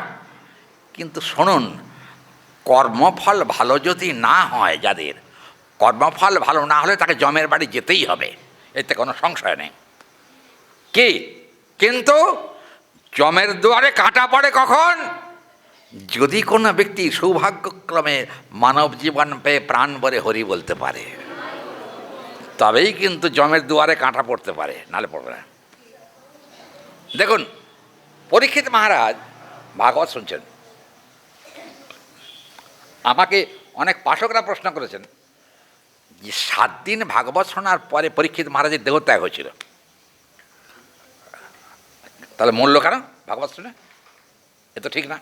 কিন্তু শুনুন, কর্মফল ভালো যদি না হয়, যাদের কর্মফল ভালো না হলে তাকে জমের বাড়ি যেতেই হবে, এতে কোনো সংশয় নেই। কি কিন্তু জমের দুয়ারে কাঁটা পড়ে কখন? যদি কোনো ব্যক্তি সৌভাগ্যক্রমে মানব জীবন পেয়ে প্রাণ ভরে হরি বলতে পারে, তবেই কিন্তু জমের দুয়ারে কাঁটা পড়তে পারে, নাহলে পড়বে না। দেখুন পরীক্ষিত মহারাজ ভাগবত শুনছেন, আমাকে অনেক পাঠকরা প্রশ্ন করেছেন যে 7 দিন ভাগবত শোনার পরে পরীক্ষিত মহারাজের দেহত্যাগ হয়েছিল, তাহলে মূল্য কেন ভাগবত শুনে? এ তো ঠিক না।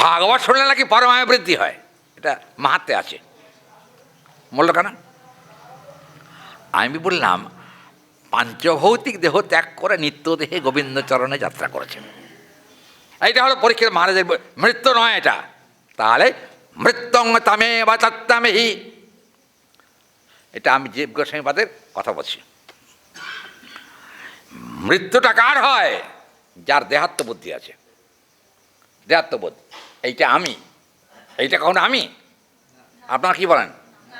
ভাগবত শুনলে নাকি পরমায়ু বৃদ্ধি হয়, এটা মাহাত্ম্যে আছে, মূল্য কেন? আমি বললাম পাঞ্চভৌতিক দেহ ত্যাগ করে নিত্য দেহে গোবিন্দচরণে যাত্রা করেছেন, এইটা হলো পরীক্ষিত মহারাজের মৃত্যু নয় এটা। তাহলে মৃত্যং তামে বা তত্তামেহি, এটা আমি জীব গোস্বামীপাদের কথা বলছি। মৃত্যুটা কার হয়? যার দেহাত্মবুদ্ধি আছে, দেহাত্মবোধ। এইটা আমি, এইটা কখনো আমি, আপনারা কি বলেন?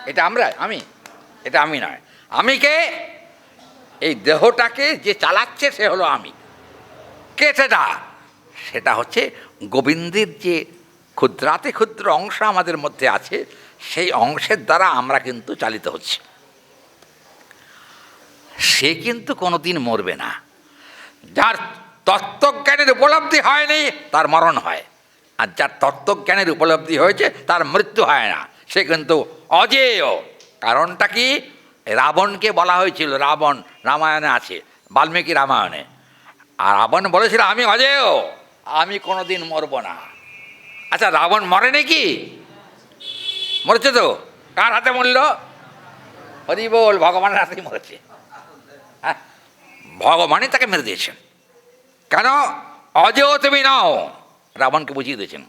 এটা আমরা, আমি, এটা আমি নয়। আমি কে? এই দেহটাকে যে চালাচ্ছে সে হলো আমি। কে সেটা? সেটা হচ্ছে গোবিন্দের যে ক্ষুদ্রাতে ক্ষুদ্র অংশ আমাদের মধ্যে আছে, সেই অংশের দ্বারা আমরা কিন্তু চালিত হচ্ছি। সে কিন্তু কোনোদিন মরবে না। যার তত্ত্বজ্ঞানের উপলব্ধি হয়নি তার মরণ হয়, আর যার তত্ত্বজ্ঞানের উপলব্ধি হয়েছে তার মৃত্যু হয় না, সে কিন্তু অজেয়। কারণটা কি? রাবণকে বলা হয়েছিল, রাবণ রামায়ণে আছে, বাল্মীকি রামায়ণে, আর রাবণ বলেছিল আমি অজেয়, আমি কোনোদিন মরব না। আচ্ছা, রাবণ মরে নাকি? মরেছে তো। কার হাতে মরল? হরি বল, ভগবানের হাতেই মরেছে। হ্যাঁ, ভগবানই তাকে মেরে দিয়েছেন। কেন? অজেয় তুমি নাও, রাবণকে বুঝিয়ে দিয়েছেন।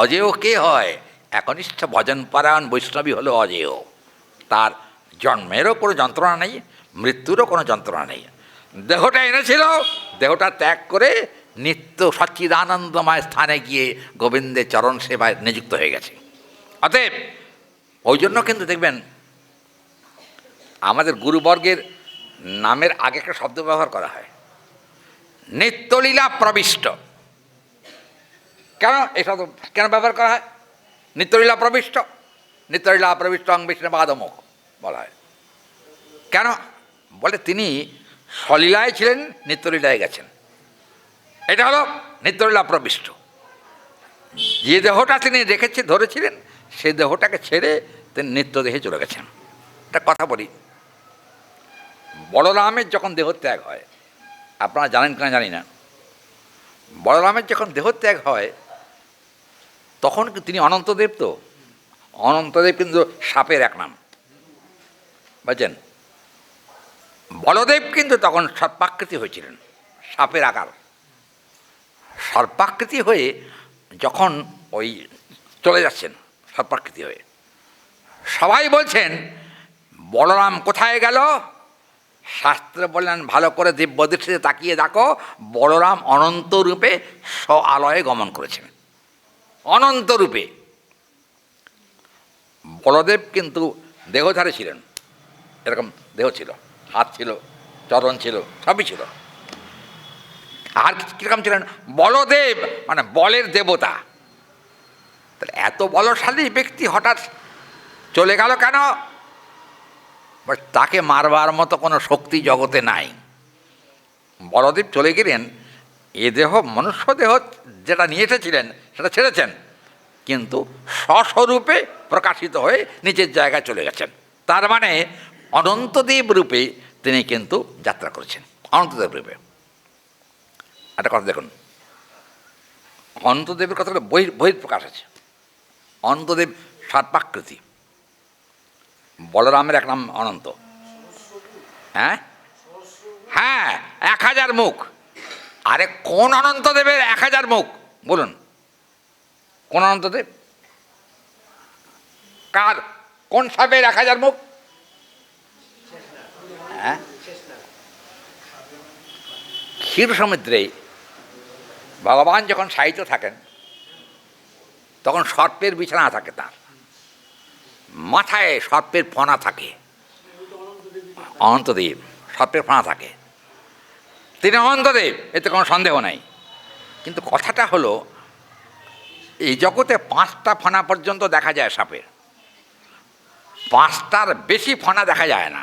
অজেয় কে হয়? একনিষ্ঠ ভজন পরায়ণ বৈষ্ণবী হলো অজেয়। তার জন্মেরও কোনো যন্ত্রণা নেই, মৃত্যুরও কোনো যন্ত্রণা নেই। দেহটা এনেছিল, দেহটা ত্যাগ করে নিত্য সচ্চিদানন্দময় স্থানে গিয়ে গোবিন্দের চরণ সেবায় নিযুক্ত হয়ে গেছে। অতএব ওই জন্য কিন্তু দেখবেন আমাদের গুরুবর্গের নামের আগে একটা শব্দ ব্যবহার করা হয়, নিত্যলীলা প্রবিষ্ট। কেন এই শব্দ কেন ব্যবহার করা হয়? নিত্যলীলা প্রবিষ্ট, নিত্যলীলা প্রবিষ্ট অং বিষ্ণুপাদমুখ বলা হয়। কেন? বলে তিনি সলীলায় ছিলেন, নিত্যলীলায় গেছেন। এটা হলো নিত্যলীলা প্রবিষ্ট। যে দেহটা তিনি ধরেছিলেন, সেই দেহটাকে ছেড়ে তিনি নিত্য দেহে চলে গেছেন। একটা কথা বলি, বলরামের যখন দেহত্যাগ হয়, আপনারা জানেন কিনা জানি না, বলরামের যখন দেহত্যাগ হয় তখন তিনি অনন্তদেব, তো অনন্তদেব কিন্তু সাপের এক নাম, বুঝছেন? বলদেব কিন্তু তখন সর্পাকৃতি হয়েছিলেন, সাপের আকার। সর্পাকৃতি হয়ে যখন ওই চলে যাচ্ছেন সর্পাকৃতি হয়ে, সবাই বলছেন বলরাম কোথায় গেল? শাস্ত্রে বললেন ভালো করে দিব্যদৃষ্টিতে তাকিয়ে দেখো, বলরাম অনন্ত রূপে স্ব আলয়ে গমন করেছেন, অনন্ত রূপে। বলদেব কিন্তু দেহধারী ছিলেন, এরকম দেহ ছিল, হাত ছিল, চরণ ছিল, সবই ছিল। আর কীরকম ছিলেন? বলদেব মানে বলের দেবতা। তাহলে এত বলশালী ব্যক্তি হঠাৎ চলে গেল কেন? বাট তাকে মারবার মতো কোনো শক্তি জগতে নাই। বলদেব চলে গেলেন, এ দেহ মনুষ্য দেহ যেটা নিয়ে এসেছিলেন সেটা ছেড়েছেন, কিন্তু স্বস্বরূপে প্রকাশিত হয়ে নিজের জায়গায় চলে গেছেন। তার মানে অনন্তদেব রূপে তিনি কিন্তু যাত্রা করেছেন, অনন্তদেব রূপে। একটা কথা দেখুন, অনন্তদেবের কথাগুলো বহিঃপ্রকাশ আছে। অনন্তদেব সর্পাকৃতি, বলরামের এক নাম অনন্ত। হ্যাঁ হ্যাঁ, 1000 মুখ। আরে কোন অনন্তদেবের 1000 মুখ বলুন? কোন অনন্তদেব? কার? কোন সাপের 1000 মুখ? হ্যাঁ, ক্ষীর সমুদ্রে ভগবান যখন শায়িত থাকেন তখন সর্পের বিছানা থাকে, তার মাথায় সর্পের ফণা থাকে। অনন্তদেব সর্পের ফণা থাকে, তিনি অনন্তদেব, এতে কোনো সন্দেহ নাই। কিন্তু কথাটা হলো, এই জগতে 5টা ফণা পর্যন্ত দেখা যায় সাপের, 5টার বেশি ফণা দেখা যায় না।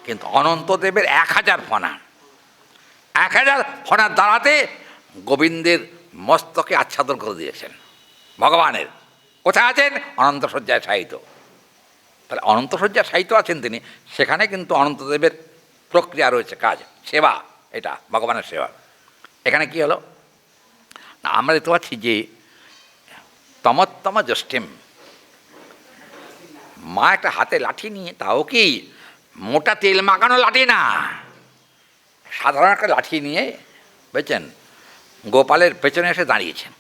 কিন্তু অনন্তদেবের 1000 ফণা, 1000 ফণার দ্বারাতে গোবিন্দের মস্তকে আচ্ছাদন করে দিয়েছেন ভগবানের। কোথায় আছেন? অনন্ত শয্যায় শায়িত। তাহলে অনন্ত শয্যায় শায়িত আছেন তিনি, সেখানে কিন্তু অনন্তদেবের প্রক্রিয়া রয়েছে, কাজ, সেবা, এটা ভগবানের সেবা। এখানে কি হলো না, আমরা দেখতে পাচ্ছি যে তমোত্তম জ্যৈষ্ঠিম, মা একটা হাতে লাঠি নিয়ে, তাও কি মোটা তেল মাখানো লাঠি না, সাধারণ একটা লাঠি নিয়ে, বুঝছেন, গোপালের পেছনে এসে দাঁড়িয়েছেন।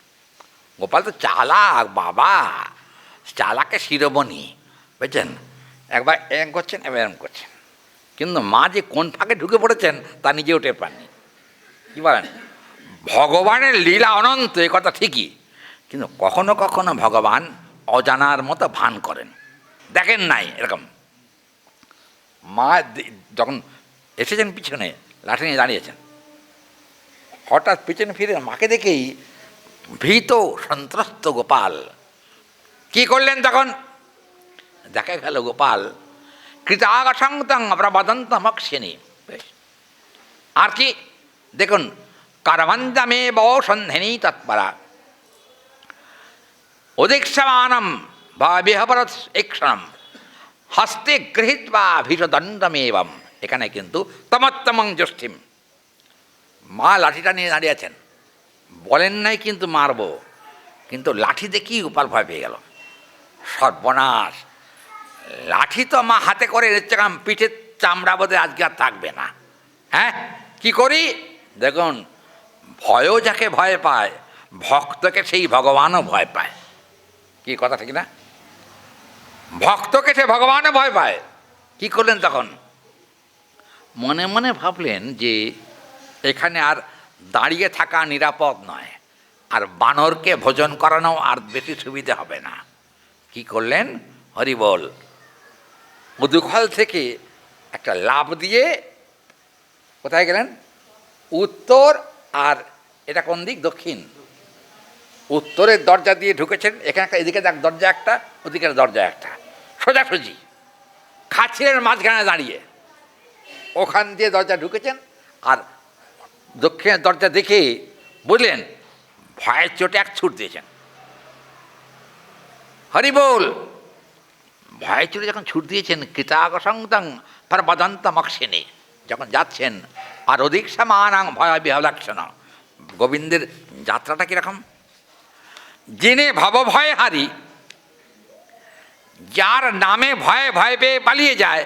গোপাল তো চালাক বাবা, চালাকে শিরোমণি, বুঝছেন, একবার এরম করছেন, এবার এরম করছেন। কিন্তু মা যে কোন ফাঁকে ঢুকে পড়েছেন তা নিজেও টের পাননি। কী বলেন? ভগবানের লীলা অনন্ত, এ কথা ঠিকই, কিন্তু কখনো কখনো ভগবান অজানার মতো ভান করেন, দেখেন নাই এরকম। মা যখন এসেছেন পিছনে লাঠি নিয়ে দাঁড়িয়েছেন, হঠাৎ পিছনে ফিরে মাকে দেখেই ভীত সন্ত্রস্ত গোপাল কি করলেন? তখন দেখা গেল গোপাল কৃতাগসংতং প্রবদন্তমক্ষিণী। বেশ, আর কি দেখুন, করবন্দমে বসন্ধিনী তৎপরা উদীক্ষমানম বা বিহবরৎ ঈক্ষণম হস্তে গৃহীত্বা ভীষদণ্ডমেবম। এখানে কিন্তু তমোত্তমং জ্যৈষ্ঠিম, মা লাঠিটা নিয়ে দাঁড়িয়ে আছেন, বলেন নাই কিন্তু মারবো, কিন্তু লাঠি দেখি গোপাল ভয় পেয়ে গেল। সর্বনাশ, লাঠি তো মা হাতে করে এনেছে, পিঠের চামড়া বোধহয় আজকে আর থাকবে না। হ্যাঁ, কি করি? দেখুন, ভয়ও যাকে ভয় পায়, ভক্তকে সেই ভগবানও ভয় পায়। কি কথা ঠিক না? ভক্তকে সে ভগবানও ভয় পায়। কি করলেন তখন? মনে মনে ভাবলেন যে এখানে আর দাঁড়িয়ে থাকা নিরাপদ নয়, আর বানরকে ভোজন করানো আর বেশি সুবিধে হবে না। কি করলেন? হরি বল, মধুখল থেকে একটা লাফ দিয়ে কোথায় গেলেন? উত্তর, আর এটা কোন দিক? দক্ষিণ। উত্তরের দরজা দিয়ে ঢুকেছেন। এখানে একটা, এদিকে দেখ দরজা একটা, ওদিকের দরজা একটা, সোজাসুজি খাঁচিরের মাঝখানে দাঁড়িয়ে ওখান দিয়ে দরজা ঢুকেছেন। আর দক্ষিণের দরজা দেখে বুঝলেন, ভয়ের চোটে এক ছুট দিয়েছেন। হরি বল, ভয়ের চোটে যখন ছুট দিয়েছেন, কৃতাগসংতং পরবদন্তমক্ষিণে যখন যাচ্ছেন, আর অধিক সমানাং ভয় বিহলাক্ষণ। গোবিন্দের যাত্রাটা কীরকম? যিনি ভবভয় হারি, যার নামে ভয়ে ভয় পেয়ে পালিয়ে যায়,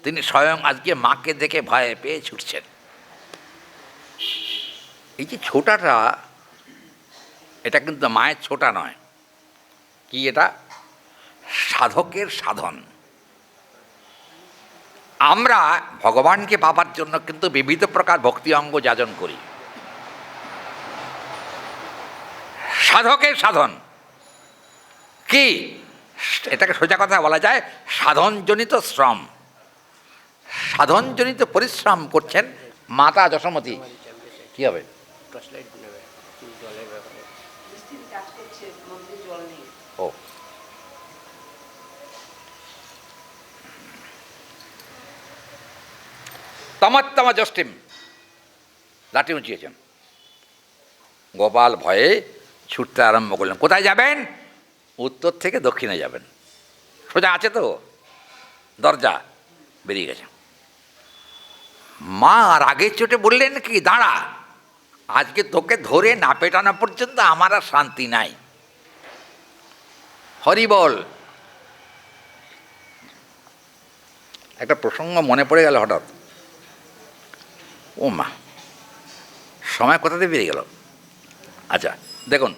তিনি স্বয়ং আজকে মাকে দেখে ভয়ে পেয়ে ছুটছেন। এই যে ছোটাটা, এটা কিন্তু মায়ের ছোটা নয়। কি এটা? সাধকের সাধন। আমরা ভগবানকে পাবার জন্য কিন্তু বিবিধ প্রকার ভক্তি অঙ্গ যাজন করি। সাধকের সাধন কি? এটাকে সোজা কথা বলা যায় সাধনজনিত শ্রম। সাধনজনিত পরিশ্রম করছেন মাতা যশোমতী। কি হবে? ও, তমোত্তম যষ্টিম, লাঠি উঁচিয়েছেন। গোপাল ভয়ে ছুটতে আরম্ভ করলেন। কোথায় যাবেন? উত্তর থেকে দক্ষিণে যাবেন। সোজা আছে তো দরজা, বেরিয়ে গেছে। মা আর আগের চোটে বললেন কি, দাঁড়া, আজকে তোকে ধরে না পেটানো পর্যন্ত আমার আর শান্তি নাই। হরি বল। একটা প্রসঙ্গ মনে পড়ে গেল হঠাৎ। ও মা, সময় কোথাতে বেরিয়ে গেল। আচ্ছা দেখুন,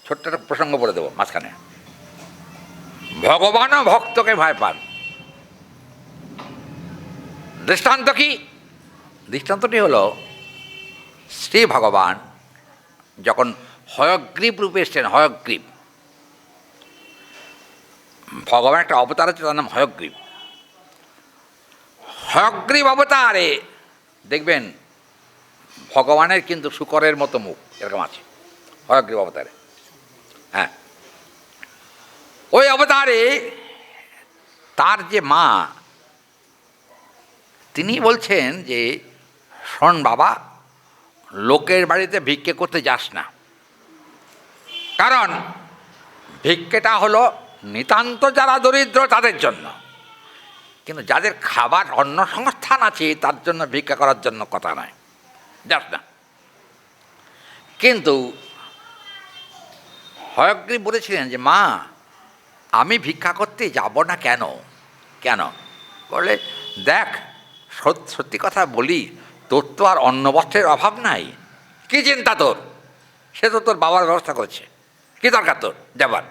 ছোট্ট একটা প্রসঙ্গ বলে দেবো মাঝখানে। ভগবানও ভক্তকে ভয় পান। দৃষ্টান্ত কি? দৃষ্টান্তটি হলো, শ্রী ভগবান যখন হয়গ্রীব রূপে এসছেন, হয়গ্রীব, ভগবান একটা অবতার আছে, তার নাম হয়গ্রীব। হয়গ্রীব অবতারে দেখবেন ভগবানের কিন্তু শুকরের মতো মুখ এরকম আছে হয়গ্রীব অবতারে। হ্যাঁ, ওই অবতারে তার যে মা, তিনি বলছেন যে শোন বাবা, লোকের বাড়িতে ভিক্ষে করতে যাস না, কারণ ভিক্ষেটা হলো নিতান্ত যারা দরিদ্র তাদের জন্য, কিন্তু যাদের খাবার অন্ন সংস্থান আছে তার জন্য ভিক্ষা করার জন্য কথা নয়, যাস না। কিন্তু হয়গ্রীব বলেছিলেন যে মা, আমি ভিক্ষা করতে যাব না। কেন? কেন বলে, দেখ সত্যি কথা বলি, তোর তো আর অন্ন বস্ত্রের অভাব নাই। কি চিন্তা তোর? সে তো তোর বাবার ব্যবস্থা করছে, কি দরকার তোর যাবার?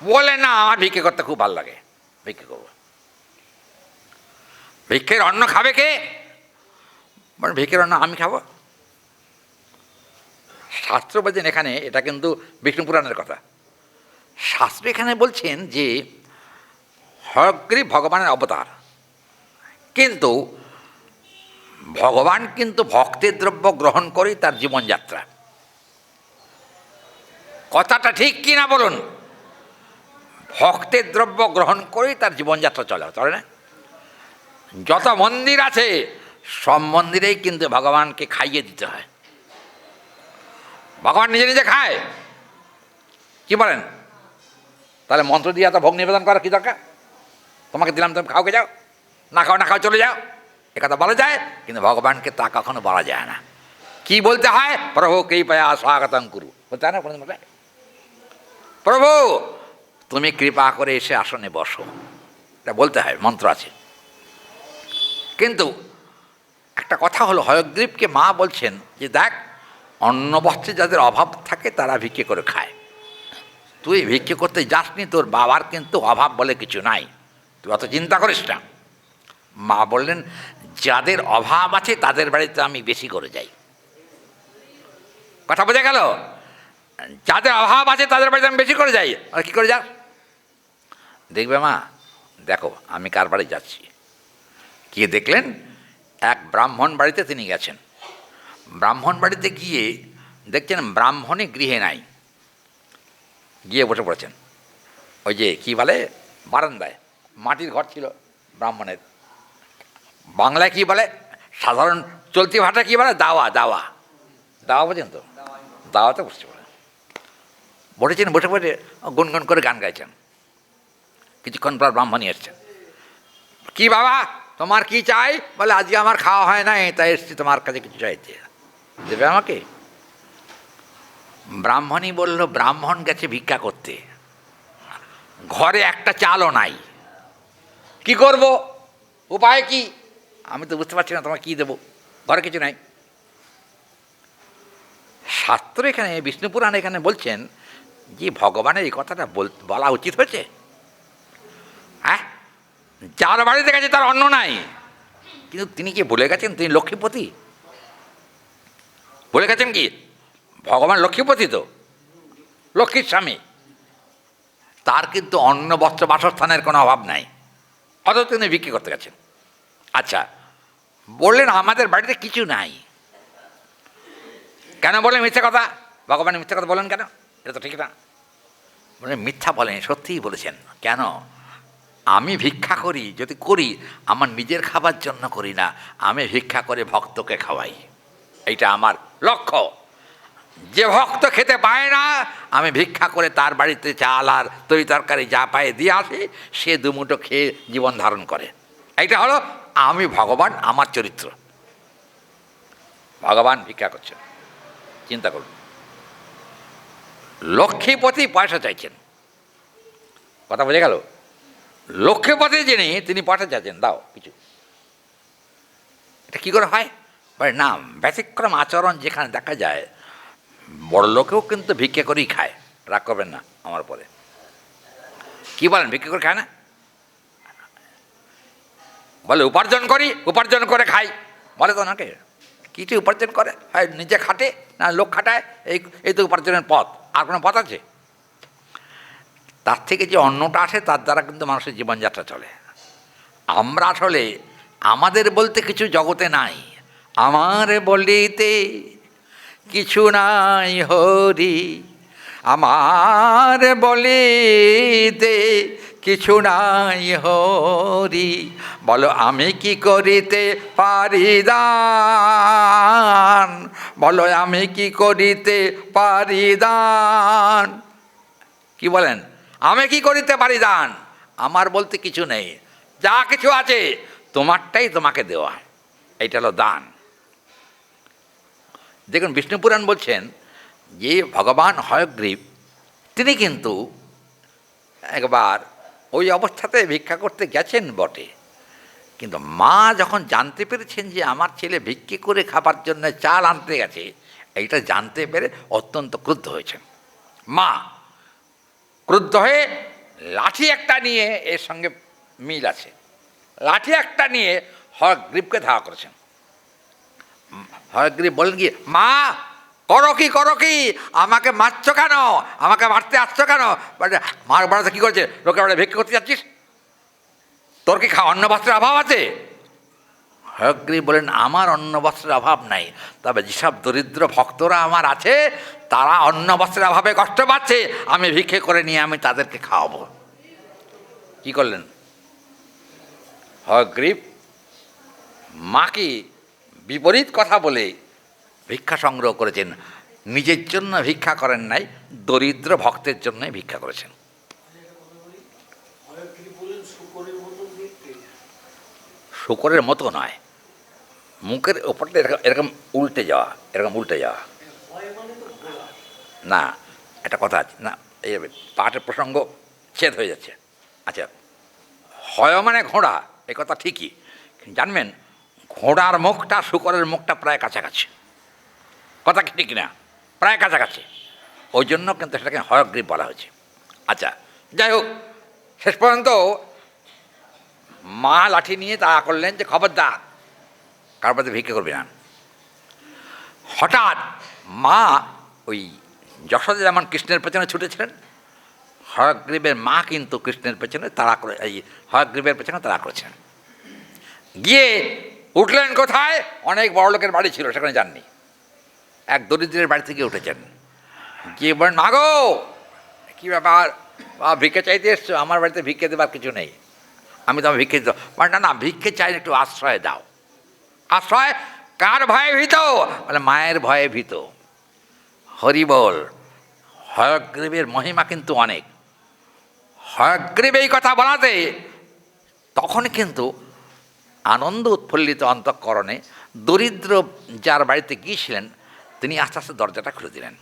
বলে না, আমার ভিক্ষে করতে খুব ভালো লাগে, ভিক্ষে করবো। ভিক্ষের অন্ন খাবে কে? মানে ভিক্ষের অন্ন আমি খাবো? শাস্ত্র বলছেন এখানে, এটা কিন্তু বিষ্ণু পুরাণের কথা, শাস্ত্র এখানে বলছেন যে হয়গ্রীব ভগবানের অবতার, কিন্তু ভগবান কিন্তু ভক্তের দ্রব্য গ্রহণ করেই তার জীবনযাত্রা। কথাটা ঠিক কি না বলুন? ভক্তের দ্রব্য গ্রহণ করেই তার জীবনযাত্রা চলে না? যত মন্দির আছে সব মন্দিরেই কিন্তু ভগবানকে খাইয়ে দিতে হয়। ভগবান নিজে নিজে খায়, কি বলেন? তাহলে মন্ত্র দিয়ে এত ভোগ নিবেদন করার কী দরকার? তোমাকে দিলাম, তুমি খাওকে যাও, না খাও না খাও চলে যাও, একথা বলা যায়, কিন্তু ভগবানকে তা কখনো বলা যায় না। কি বলতে হয়? প্রভু কৃপয়া স্বাগতং কুরু, বলতে হয় না? প্রভু তুমি কৃপা করে এসে আসনে বসো, এটা বলতে হয়, মন্ত্র আছে। কিন্তু একটা কথা হলো, হয়গ্রীবকে মা বলছেন যে দেখ, অন্ন বস্ত্রে যাদের অভাব থাকে তারা ভিক্ষে করে খায়, তুই ভিক্ষে করতে যাসনি, তোর বাবার কিন্তু অভাব বলে কিছু নাই, তুই অত চিন্তা করিস না। মা বললেন যাদের অভাব আছে তাদের বাড়িতে আমি বেশি করে যাই। কথা বোঝা গেল? যাদের অভাব আছে তাদের বাড়িতে আমি বেশি করে যাই। আর কী করে যাস? দেখবে মা, দেখো আমি কার বাড়ি যাচ্ছি। গিয়ে দেখলেন এক ব্রাহ্মণ বাড়িতে তিনি গেছেন। ব্রাহ্মণ বাড়িতে গিয়ে দেখছেন ব্রাহ্মণই গৃহে নাই, গিয়ে বসে পড়েছেন ওই যে কী বলে বারান্দায়। মাটির ঘর ছিল ব্রাহ্মণের। বাংলায় কী বলে, সাধারণ চলতি ভাষা কী বলে, দাওয়া। দাওয়া, দাওয়া বোঝেন তো? দাওয়াতে বসতে পারে, বসেছেন, বসে বসে গুনগুন করে গান গাইছেন। কিছুক্ষণ পর ব্রাহ্মণই এসছেন। কি বাবা তোমার কি চাই? বলে আজকে আমার খাওয়া হয় না, তাই এসছি তোমার কাছে কিছু চাইতে, দেবে আমাকে? ব্রাহ্মণই বলল, ব্রাহ্মণ গেছে ভিক্ষা করতে, ঘরে একটা চালও নাই, কি করব, উপায় কি? আমি তো বুঝতে পারছি না তোমার কী দেবো, ঘরে কিছু নাই। শাস্ত্র এখানে, বিষ্ণু পুরাণ এখানে বলছেন যে ভগবানের এই কথাটা বলা উচিত হয়েছে। হ্যাঁ, যার বাড়িতে গেছে তার অন্ন নাই, কিন্তু তিনি কি বলে গেছেন তিনি লক্ষ্মীপতি? বলে গেছেন কি ভগবান লক্ষ্মীপতি? তো লক্ষ্মীর স্বামী, তার কিন্তু অন্ন বস্ত্র বাসস্থানের কোনো অভাব নাই, অথচ তিনি বিক্রি করতে গেছেন। আচ্ছা, বললেন আমাদের বাড়িতে কিছু নাই, কেন বলেন মিথ্যা কথা? ভগবান মিথ্যা কথা বলেন কেন? এটা তো ঠিক না। বলে মিথ্যা বলেন, সত্যিই বলেছেন। কেন? আমি ভিক্ষা করি, যদি করি আমার নিজের খাবার জন্য করি না, আমি ভিক্ষা করে ভক্তকে খাওয়াই, এইটা আমার লক্ষ্য। যে ভক্ত খেতে পায় না, আমি ভিক্ষা করে তার বাড়িতে চাল আর তরি তরকারি যা পায়ে দিয়ে আসি, সে দুমুঠো খেয়ে জীবন ধারণ করে। এইটা হলো আমি ভগবান, আমার চরিত্র। ভগবান ভিক্ষা করছেন, চিন্তা করুন। লক্ষ্মীপতি পয়সা চাইছেন, কথা বোঝা গেল? লক্ষ্মীপতি যিনি, তিনি পয়সা চাইছেন, দাও কিছু। এটা কী করে হয়? বলে না, ব্যতিক্রম আচরণ যেখানে দেখা যায়, বড় লোকেও কিন্তু ভিক্ষে করেই খায়, রাগ করবেন না আমার পরে। কি বলেন, ভিক্ষে করে খায় না? বলে উপার্জন করি, উপার্জন করে খাই, বলে তো নাকি? কিছু উপার্জন করে, হয় নিজে খাটে না লোক খাটায়, এই তো উপার্জনের পথ। আর কোনো পথ আছে? তার থেকে যে অন্নটা আসে তার দ্বারা কিন্তু মানুষের জীবনযাত্রা চলে। আমরা আসলে আমাদের বলতে কিছু জগতে নাই, আমার বলিতে কিছু নাই হরি, আমার বলিতে কিছু নাই হরি, বলো আমি কি করিতে পারি দান, বলো আমি কি করিতে পারি দান। কি বলেন? আমি কি করিতে পারি দান? আমার বলতে কিছু নেই, যা কিছু আছে তোমারটাই তোমাকে দেওয়া, এইটা হলো দান। দেখুন বিষ্ণু পুরাণ বলছেন যে ভগবান হয়গ্রীব তিনি কিন্তু একবার ওই অবস্থাতে ভিক্ষা করতে গেছেন বটে, কিন্তু মা যখন জানতে পেরেছেন যে আমার ছেলে ভিক্ষে করে খাবার জন্য চাল আনতে গেছে, এইটা জানতে পেরে অত্যন্ত ক্রুদ্ধ হয়েছেন। মা ক্রুদ্ধ হয়ে লাঠি একটা নিয়ে, এর সঙ্গে মিল আছে, লাঠি একটা নিয়ে হয়গ্রীবকে ধাওয়া করেছেন। হয়গ্রীব বলেন কি, মা করো কি, করো কি, আমাকে মারছো কেন, আমাকে মারতে আসছো কেন? মার বাড়াতে কী করছে, লোকের বাড়ি ভিক্ষা করতে যাচ্ছিস, তোর কি অন্ন বস্ত্রের অভাব আছে? হয়গ্রীব বলেন আমার অন্ন বস্ত্রের অভাব নাই, তবে যেসব দরিদ্র ভক্তরা আমার আছে তারা অন্ন বস্ত্রের অভাবে কষ্ট পাচ্ছে, আমি ভিক্ষে করে নিয়ে আমি তাদেরকে খাওয়াবো। কি করলেন? হয়গ্রীব মাকে বিপরীত কথা বলে ভিক্ষা সংগ্রহ করেছেন, নিজের জন্য ভিক্ষা করেন নাই, দরিদ্র ভক্তের জন্যই ভিক্ষা করেছেন। শূকরের মতো নয়, মুখের ওপরটা এরকম এরকম উল্টে যাওয়া, এরকম উল্টে যাওয়া। না, একটা কথা আছে না, এই পাঠের প্রসঙ্গ ছেদ হয়ে যাচ্ছে। আচ্ছা, হয় মানে ঘোড়া, এ কথা ঠিকই, জানবেন ঘোড়ার মুখটা শূকরের মুখটা প্রায় কাছাকাছি, কথা কি ঠিক না? প্রায় কাছাকাছি, ওই জন্য কিন্তু সেটাকে হয়গ্রীব বলা হয়েছে। আচ্ছা, যাই হোক, শেষ পর্যন্ত মা লাঠি নিয়ে তা করলেন যে খবরদার কারোর মধ্যে ভিক্ষে করবি না। হঠাৎ মা ওই যশোদা যেমন কৃষ্ণের পেছনে ছুটেছিলেন, হয়গ্রীবের মা কিন্তু কৃষ্ণের পেছনে তাড়া করে, এই হয়গ্রীবের পেছনে তাড়া করেছেন। গিয়ে উঠলেন কোথায়? অনেক বড় লোকের বাড়ি ছিল, সেখানে যাননি, এক দরিদ্রের বাড়ি থেকে উঠেছেন। গিয়ে বলেন, মাগো কী ব্যাপার, ভিক্ষে চাইতে এসছো? আমার বাড়িতে ভিক্ষে দেবার কিছু নেই, আমি তোমার ভিক্ষে দিতে। না না, ভিক্ষে চাই, একটু আশ্রয় দাও। আশ্রয়? কার ভয়ে ভীত? বলে মায়ের ভয়ে ভীত। হরি বল। হয়গ্রীবের মহিমা কিন্তু অনেক। হয়গ্রীব এই কথা বলাতে তখন কিন্তু আনন্দ উৎফুল্লিত অন্তঃকরণে দরিদ্র যার বাড়িতে গিয়েছিলেন তিনি আস্তে আস্তে দরজাটা খুলে দিলেন।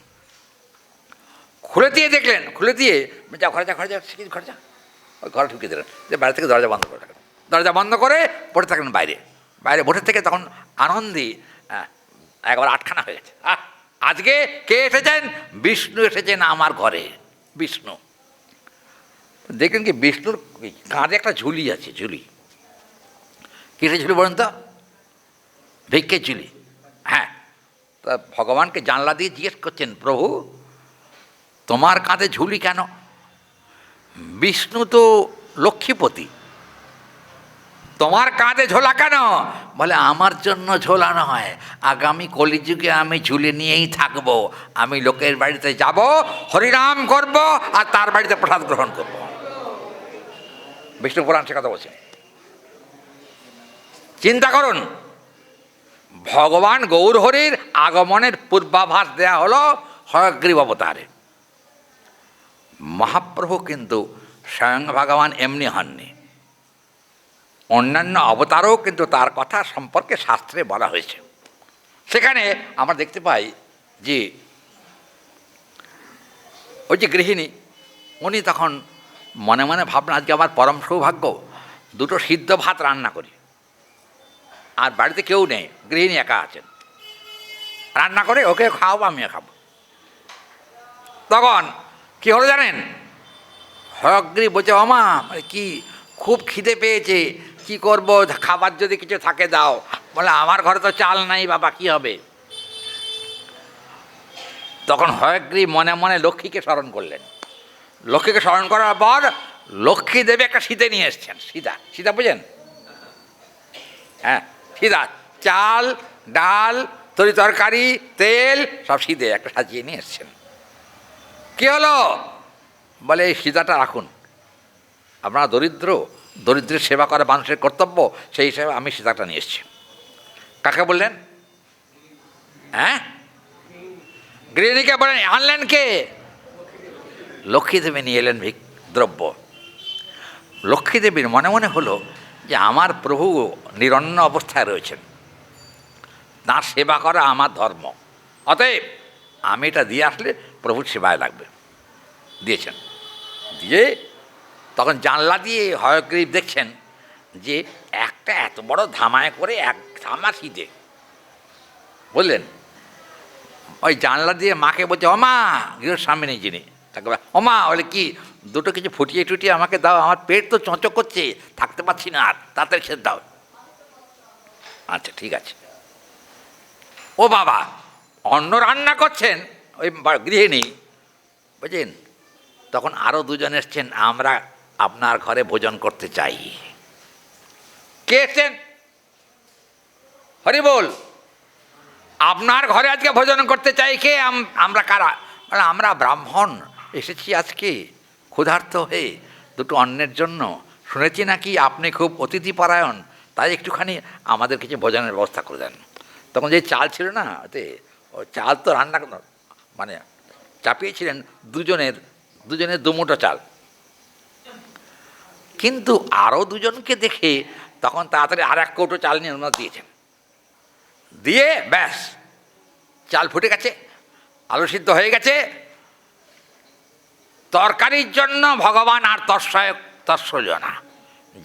খুলে দিয়ে দেখলেন, খুলে দিয়ে যা ঘরে যা, ঘরে যা, ঘরে যা, ওই ঘরে ঢুকিয়ে দিলেন, যে বাড়ি থেকে দরজা বন্ধ করে রাখলেন। দরজা বন্ধ করে বসে থাকলেন বাইরে। বাইরে বসে থেকে তখন আনন্দে একবার আটখানা হয়ে গেছে। আজকে কে এসেছেন? বিষ্ণু এসেছেন আমার ঘরে। বিষ্ণু দেখলেন কি, বিষ্ণুর কাঁধে একটা ঝুলি আছে। ঝুলি কিসের ঝুলি বলেন তো? ভিক্ষের ঝুলি। হ্যাঁ, তা ভগবানকে জানলা দিয়ে জিজ্ঞেস করছেন, প্রভু তোমার কাঁধে ঝুলি কেন? বিষ্ণু তো লক্ষ্মীপতি, তোমার কাঁধে ঝোলা কেন? বলে আমার জন্য ঝোলা নয়, আগামী কলিযুগে আমি ঝুলে নিয়েই থাকবো। আমি লোকের বাড়িতে যাব, হরিনাম করব, আর তার বাড়িতে প্রসাদ গ্রহণ করব। বিষ্ণু পুরাণ সে কথা বলছে। চিন্তা করুন, ভগবান গৌরহরির আগমনের পূর্বাভাস দেয়া হলো হয়গ্রীব অবতারে। মহাপ্রভু কিন্তু স্বয়ং ভগবান এমনি হননি, অন্যান্য অবতারও কিন্তু তার কথা সম্পর্কে শাস্ত্রে বলা হয়েছে। সেখানে আমরা দেখতে পাই যে ওই যে গৃহিণী, উনি তখন মনে মনে ভাবলেন, আজকে আমার পরম সৌভাগ্য, দুটো সিদ্ধ ভাত রান্না করি, আর বাড়িতে কেউ নেই, গৃহিণী একা আছেন, রান্না করে ওকে খাওয়াবো, আমিও খাবো। তখন কী হলো জানেন? হয়গ্রীব বলছে, ওমা কি খুব খিদে পেয়েছে, কি করব, খাবার যদি কিছু থাকে দাও। বলে আমার ঘরে তো চাল নাই বাবা, কি হবে? তখন হয়গ্রীব মনে মনে লক্ষ্মীকে স্মরণ করলেন। লক্ষ্মীকে স্মরণ করার পর লক্ষ্মী দেবী একটা শীতে নিয়ে এসছেন। সীতা, সীতা বুঝেন? হ্যাঁ, সীতা, চাল ডাল তরি তরকারি তেল সব শীতে একটা সাজিয়ে নিয়ে এসছেন। কী হলো? বলে এই সীতাটা রাখুন, আপনারা দরিদ্র, দরিদ্রের সেবা করা মানুষের কর্তব্য, সেই হিসাবে আমি সীতাটা নিয়ে এসেছি। কাকে বললেন? হ্যাঁ, গৃহিণীকে বলেন। আনলেন কে? লক্ষ্মী দেবী নিয়ে এলেন দ্রব্য। লক্ষ্মী দেবীর মনে মনে হলো যে আমার প্রভু নিরন্ন অবস্থায় রয়েছেন, তাঁর সেবা করা আমার ধর্ম, অতএব আমি এটা দিয়ে আসলে প্রভুর সেবায় লাগবে। দিয়েছেন। দিয়ে তখন জানলা দিয়ে হয়গ্রীব দেখছেন যে একটা এত বড় ধামায় করে এক ধামা শীতে, বললেন, ওই জানলা দিয়ে মাকে বলছে, ওমা, গৃহর সামনে নেই যিনি, তাকে ওমা বলে কি, দুটো কিছু ফুটিয়ে টুটিয়ে আমাকে দাও, আমার পেট তো চঁচো করছে, থাকতে পারছি না, আর তাড়াতাড়ি খেতে দাও। আচ্ছা ঠিক আছে। ও বাবা, অন্ন রান্না করছেন ওই গৃহিণী, বুঝলেন? তখন আরও দুজন এসছেন, আমরা আপনার ঘরে ভোজন করতে চাই। কে এসছেন? হরি বল। আপনার ঘরে আজকে ভোজন করতে চাই কে? আমরা কারা? আমরা ব্রাহ্মণ এসেছি আজকে ক্ষুধার্ত হয়ে দুটো অন্নের জন্য। শুনেছি নাকি আপনি খুব অতিথিপরায়ণ, তাই একটুখানি আমাদের কিছু ভোজনের ব্যবস্থা করে দেন। তখন যে চাল ছিল না, ওতে ও চাল তো রান্না মানে চাপিয়েছিলেন দুজনের দুমুঠো চাল। কিন্তু আরও দুজনকে দেখে তখন তাড়াতাড়ি আর এক কৌটো চাল নিয়ে ওনারা দিয়েছেন। দিয়ে ব্যাস, চাল ফুটে গেছে, আলু সিদ্ধ হয়ে গেছে, তরকারির জন্য ভগবান আর তৎসল্য না,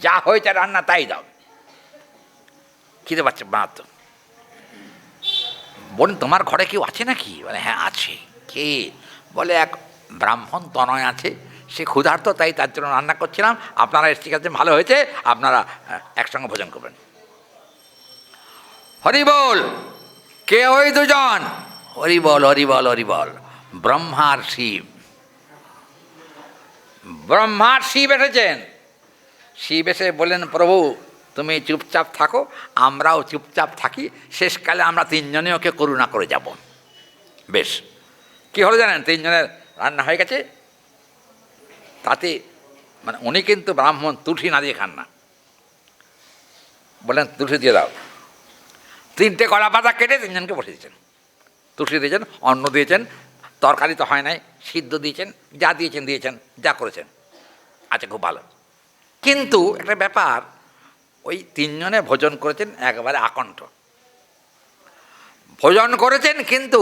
যা হয়েছে রান্না তাই দাও। খিদে পাচ্ছে বানাত, বলুন তোমার ঘরে কেউ আছে নাকি? বলে হ্যাঁ আছে। কে? বলে এক ব্রাহ্মণ তনয় আছে, সে ক্ষুধার্ত, তাই তার জন্য রান্না করছিলাম, আপনারা এসে গেছে, ভালো হয়েছে, আপনারা একসঙ্গে ভোজন করবেন। হরি বল। কে ওই দুজন? হরি বল, হরি বল, হরি বল। ব্রহ্মার শিব। ব্রহ্মার শিব এসেছেন। শিব এসে বললেন, প্রভু তুমি চুপচাপ থাকো, আমরাও চুপচাপ থাকি, শেষকালে আমরা তিনজনে ওকে করুণা করে যাব। বেশ, কী হলো জানেন? তিনজনের রান্না হয়ে গেছে, তাতে মানে উনি কিন্তু ব্রাহ্মণ তুলসী না দিয়ে খান না, বললেন তুলসী দিয়ে দাও। 3টে কলা পাতা কেটে তিনজনকে বসে দিয়েছেন, তুলসী দিয়েছেন, অন্ন দিয়েছেন, তরকারি তো হয় নাই, সিদ্ধ দিয়েছেন, যা দিয়েছেন দিয়েছেন, যা করেছেন, আচ্ছা খুব ভালো। কিন্তু একটা ব্যাপার, ওই তিনজনে ভোজন করেছেন একেবারে আকণ্ঠ ভোজন করেছেন, কিন্তু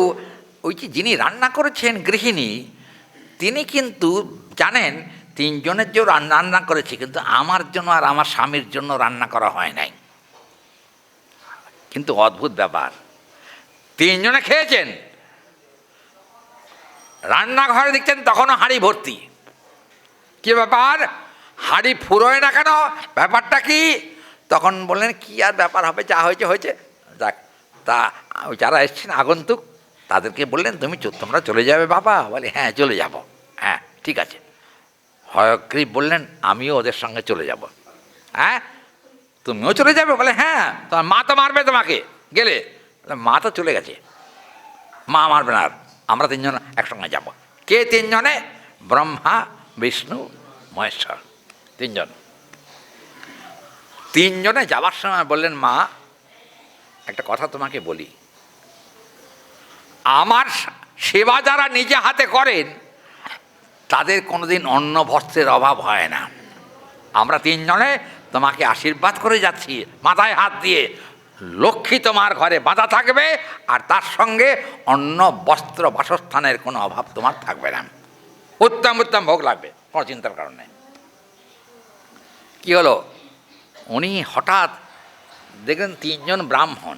ওই যে যিনি রান্না করেছেন গৃহিণী, তিনি কিন্তু জানেন তিনজনের যে রান্না করেছে, কিন্তু আমার জন্য আর আমার স্বামীর জন্য রান্না করা হয় নাই। কিন্তু অদ্ভুত ব্যাপার, তিনজনে খেয়েছেন, রান্নাঘরে দেখছেন তখনও হাঁড়ি ভর্তি। কি ব্যাপার, হাঁড়ি ফুরোয় না কেন? ব্যাপারটা কি? তখন বললেন কি আর ব্যাপার হবে, যা হয়েছে হয়েছে, যাক। তা যারা এসছেন আগন্তুক, তাদেরকে বললেন তোমরা চলে যাবে বাবা? বলে হ্যাঁ চলে যাব। হ্যাঁ ঠিক আছে। হয়গ্রীব বললেন আমিও ওদের সঙ্গে চলে যাব। হ্যাঁ তুমিও চলে যাবে? বলে হ্যাঁ। তোমার মা তো মারবে তোমাকে গেলে। মা তো চলে গেছে, মা মারবে না, আর আমরা তিনজন একসঙ্গে যাব। কে তিনজনে? ব্রহ্মা, বিষ্ণু, মহেশ্বর, তিনজনে যাবার সময় বললেন, মা একটা কথা তোমাকে বলি, আমার সেবা যারা নিজে হাতে করেন তাদের কোনোদিন অন্ন বস্ত্রের অভাব হয় না। আমরা তিনজনে তোমাকে আশীর্বাদ করে যাচ্ছি মাথায় হাত দিয়ে, লক্ষ্মী তোমার ঘরে বাঁধা থাকবে, আর তার সঙ্গে অন্ন বস্ত্র বাসস্থানের কোনো অভাব তোমার থাকবে না, উত্তম উত্তম ভোগ লাগবে, কোনো চিন্তার কারণ নেই। কী হলো, উনি হঠাৎ দেখলেন তিনজন ব্রাহ্মণ।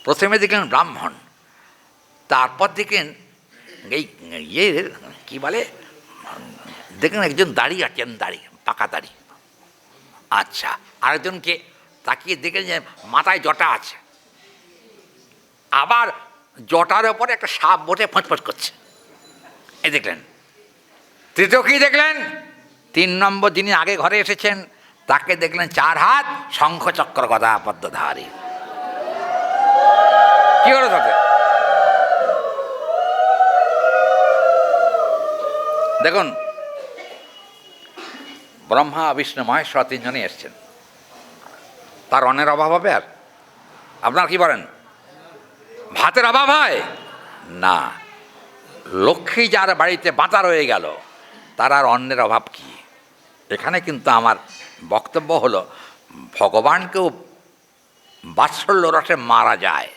প্রথমে দেখলেন ব্রাহ্মণ, তারপর দেখলেন এই কী বলে, দেখলেন একজন দাড়ি আছেন, দাড়ি, পাকা দাড়ি। আচ্ছা, আরেকজনকে তাকিয়ে দেখলেন যে মাথায় জটা আছে, আবার জটার ওপরে একটা সাপ বসে ফটফট করছে, এই দেখলেন। তৃতীয় কী দেখলেন? 3 নম্বর যিনি আগে ঘরে এসেছেন তাকে দেখলেন 4 হাত, শঙ্খচক্র গদা পদ্মধারী। কি হলো তাতে? দেখুন, ব্রহ্মা, বিষ্ণু, মহেশ্বর তিনজনই এসছেন, তার অন্নের অভাব হবে? আর আপনার কি বলেন, ভাতের অভাব হয় না? লক্ষ্মী যার বাড়িতে বাঁধা রয়ে গেল, তার আর অন্নের অভাব কি? এখানে কিন্তু আমার বক্তব্য হলো, ভগবানকেও বাৎসল্য রসে মারা যায়,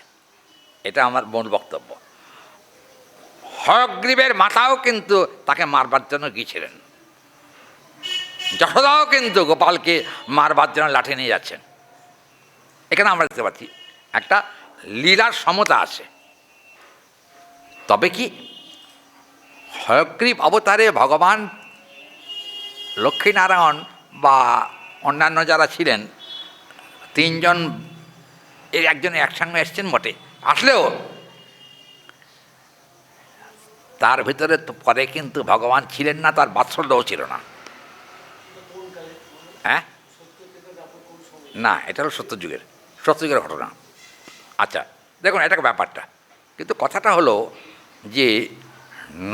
এটা আমার মূল বক্তব্য। হয়গ্রীবের মাতাও কিন্তু তাকে মারবার জন্য গিয়েছিলেন, যশোদাও কিন্তু গোপালকে মারবার জন্য লাঠি নিয়ে যাচ্ছেন। এখানে আমরা দেখতে পাচ্ছি একটা লীলার সমতা আছে। তবে কি হয়গ্রীব অবতারে ভগবান লক্ষ্মীনারায়ণ বা অন্যান্য যারা ছিলেন, তিনজন এর একজনে একসঙ্গে এসছেন বটে, আসলেও তার ভিতরে তো পরে কিন্তু ভগবান ছিলেন না, তার বাৎসল্যও ছিল না। হ্যাঁ না, এটা হলো সত্যযুগের ঘটনা। আচ্ছা দেখুন, এটা ব্যাপারটা, কিন্তু কথাটা হলো যে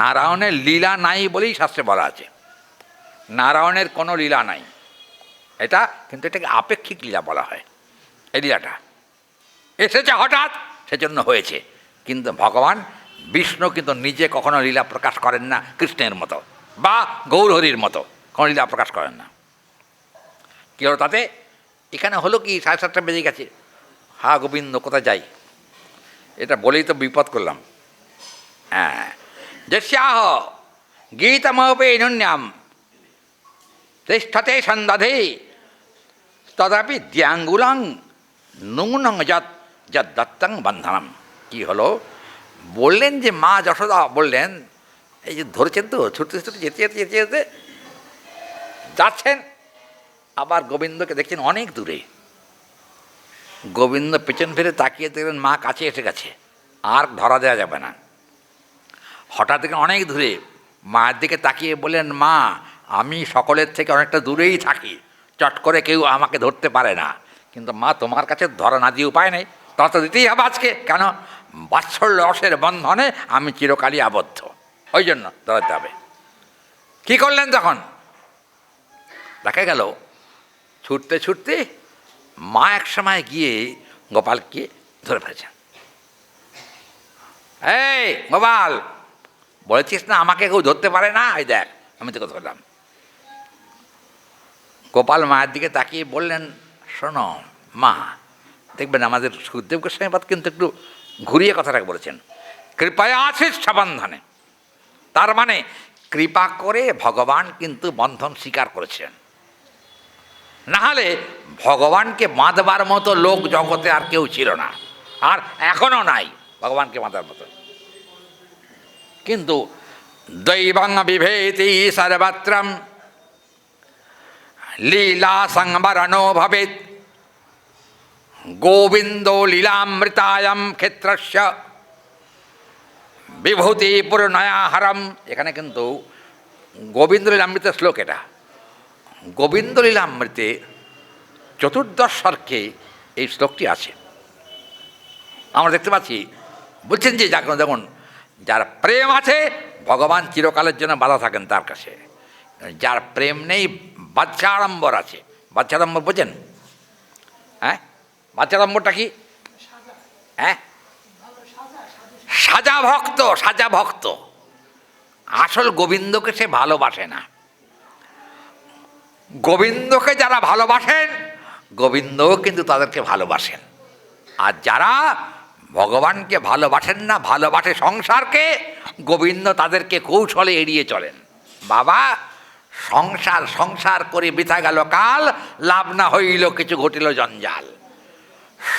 নারায়ণের লীলা নাই বলেই শাস্ত্রে বলা আছে, নারায়ণের কোনো লীলা নাই, এটা কিন্তু এটাকে আপেক্ষিক লীলা বলা হয়। এই লীলাটা এসেছে হঠাৎ, সেজন্য হয়েছে, কিন্তু ভগবান বিষ্ণু কিন্তু নিজে কখনো লীলা প্রকাশ করেন না কৃষ্ণের মতো বা গৌরহরির মতো, কোনো লীলা প্রকাশ করেন না। কী হলো তাতে? এখানে হলো কি 7:30 বেজে গেছে, হা গোবিন্দ কোথায় যাই, এটা বলেই তো বিপদ করলাম। হ্যাঁ, যস্যাহ গীতমপি নুন্যাম তিষ্ঠতে সন্দধে তদাপি দ্যাঙ্গুলং নূনং যৎ দত্তং বন্ধনম। কী হলো, বললেন যে মা যশোদা বললেন, এই যে ধরেছেন তো ছুটতে ছুটতে যেতে যেতে যেতে যেতে যাচ্ছেন, আবার গোবিন্দকে দেখছেন অনেক দূরে। গোবিন্দ পেছন ফিরে তাকিয়ে দেখলেন মা কাছে এসে গেছে, আর ধরা দেওয়া যাবে না। হঠাৎ দেখেন অনেক দূরে, মায়ের দিকে তাকিয়ে বললেন, মা আমি সকলের থেকে অনেকটা দূরেই থাকি, চট করে কেউ আমাকে ধরতে পারে না, কিন্তু মা তোমার কাছে ধরা না দিয়ে উপায় নেই, তা তো দিতেই হবে আজকে, কেন বাৎসল্য রসের বন্ধনে আমি চিরকালই আবদ্ধ, ওই জন্য ধরাতে হবে। কী করলেন তখন? দেখা গেল ছুটতে ছুটতে মা এক সময় গিয়ে গোপালকে ধরে ফেলেছেন। এই গোপাল, বলেছিস না আমাকে কেউ ধরতে পারে না, এই দেখ আমি তোকে ধরলাম। গোপাল মায়ের দিকে তাকিয়ে বললেন, শোনো মা, দেখবেন আমাদের সুখদেব গোস্বামীপাদ কিন্তু একটু ঘুরিয়ে কথাটা বলেছেন, কৃপায় আছিস বন্ধনে। তার মানে কৃপা করে ভগবান কিন্তু বন্ধন স্বীকার করেছেন, নাহলে ভগবানকে বাঁধবার মতো লোক জগতে আর কেউ ছিল না, আর এখনও নাই ভগবানকে বাঁধার মতো। কিন্তু দৈবং বিভেতি সর্বত্রম লীলা সংবরণো ভবেৎ গোবিন্দো লীলামৃতায়ম ক্ষেত্রস্য বিভূতি পূর্ণয়াহরম। এখানে কিন্তু গোবিন্দ লীলামৃতের শ্লোক, এটা গোবিন্দ লীলামৃতে চতুর্দশ সর্গে এই শ্লোকটি আছে। আমরা দেখতে পাচ্ছি বলছেন যে দেখুন, যার প্রেম আছে ভগবান চিরকালের জন্য বাধা থাকেন তার কাছে, যার প্রেম নেই বাচ্চাড়ম্বর আছে। বাচ্চাড়ম্বর বোঝেন? হ্যাঁ, বাচ্চাড়ম্বরটা কি? হ্যাঁ, সাজা ভক্ত, সাজা ভক্ত। আসল গোবিন্দকে সে ভালোবাসে না। গোবিন্দকে যারা ভালোবাসেন গোবিন্দও কিন্তু তাদেরকে ভালোবাসেন, আর যারা ভগবানকে ভালোবাসেন না, ভালোবাসে সংসারকে, গোবিন্দ তাদেরকে কৌশলে এড়িয়ে চলেন। বাবা সংসার সংসার করে বৃথা গেল কাল, লাভ না হইল কিছু ঘটিল জঞ্জাল।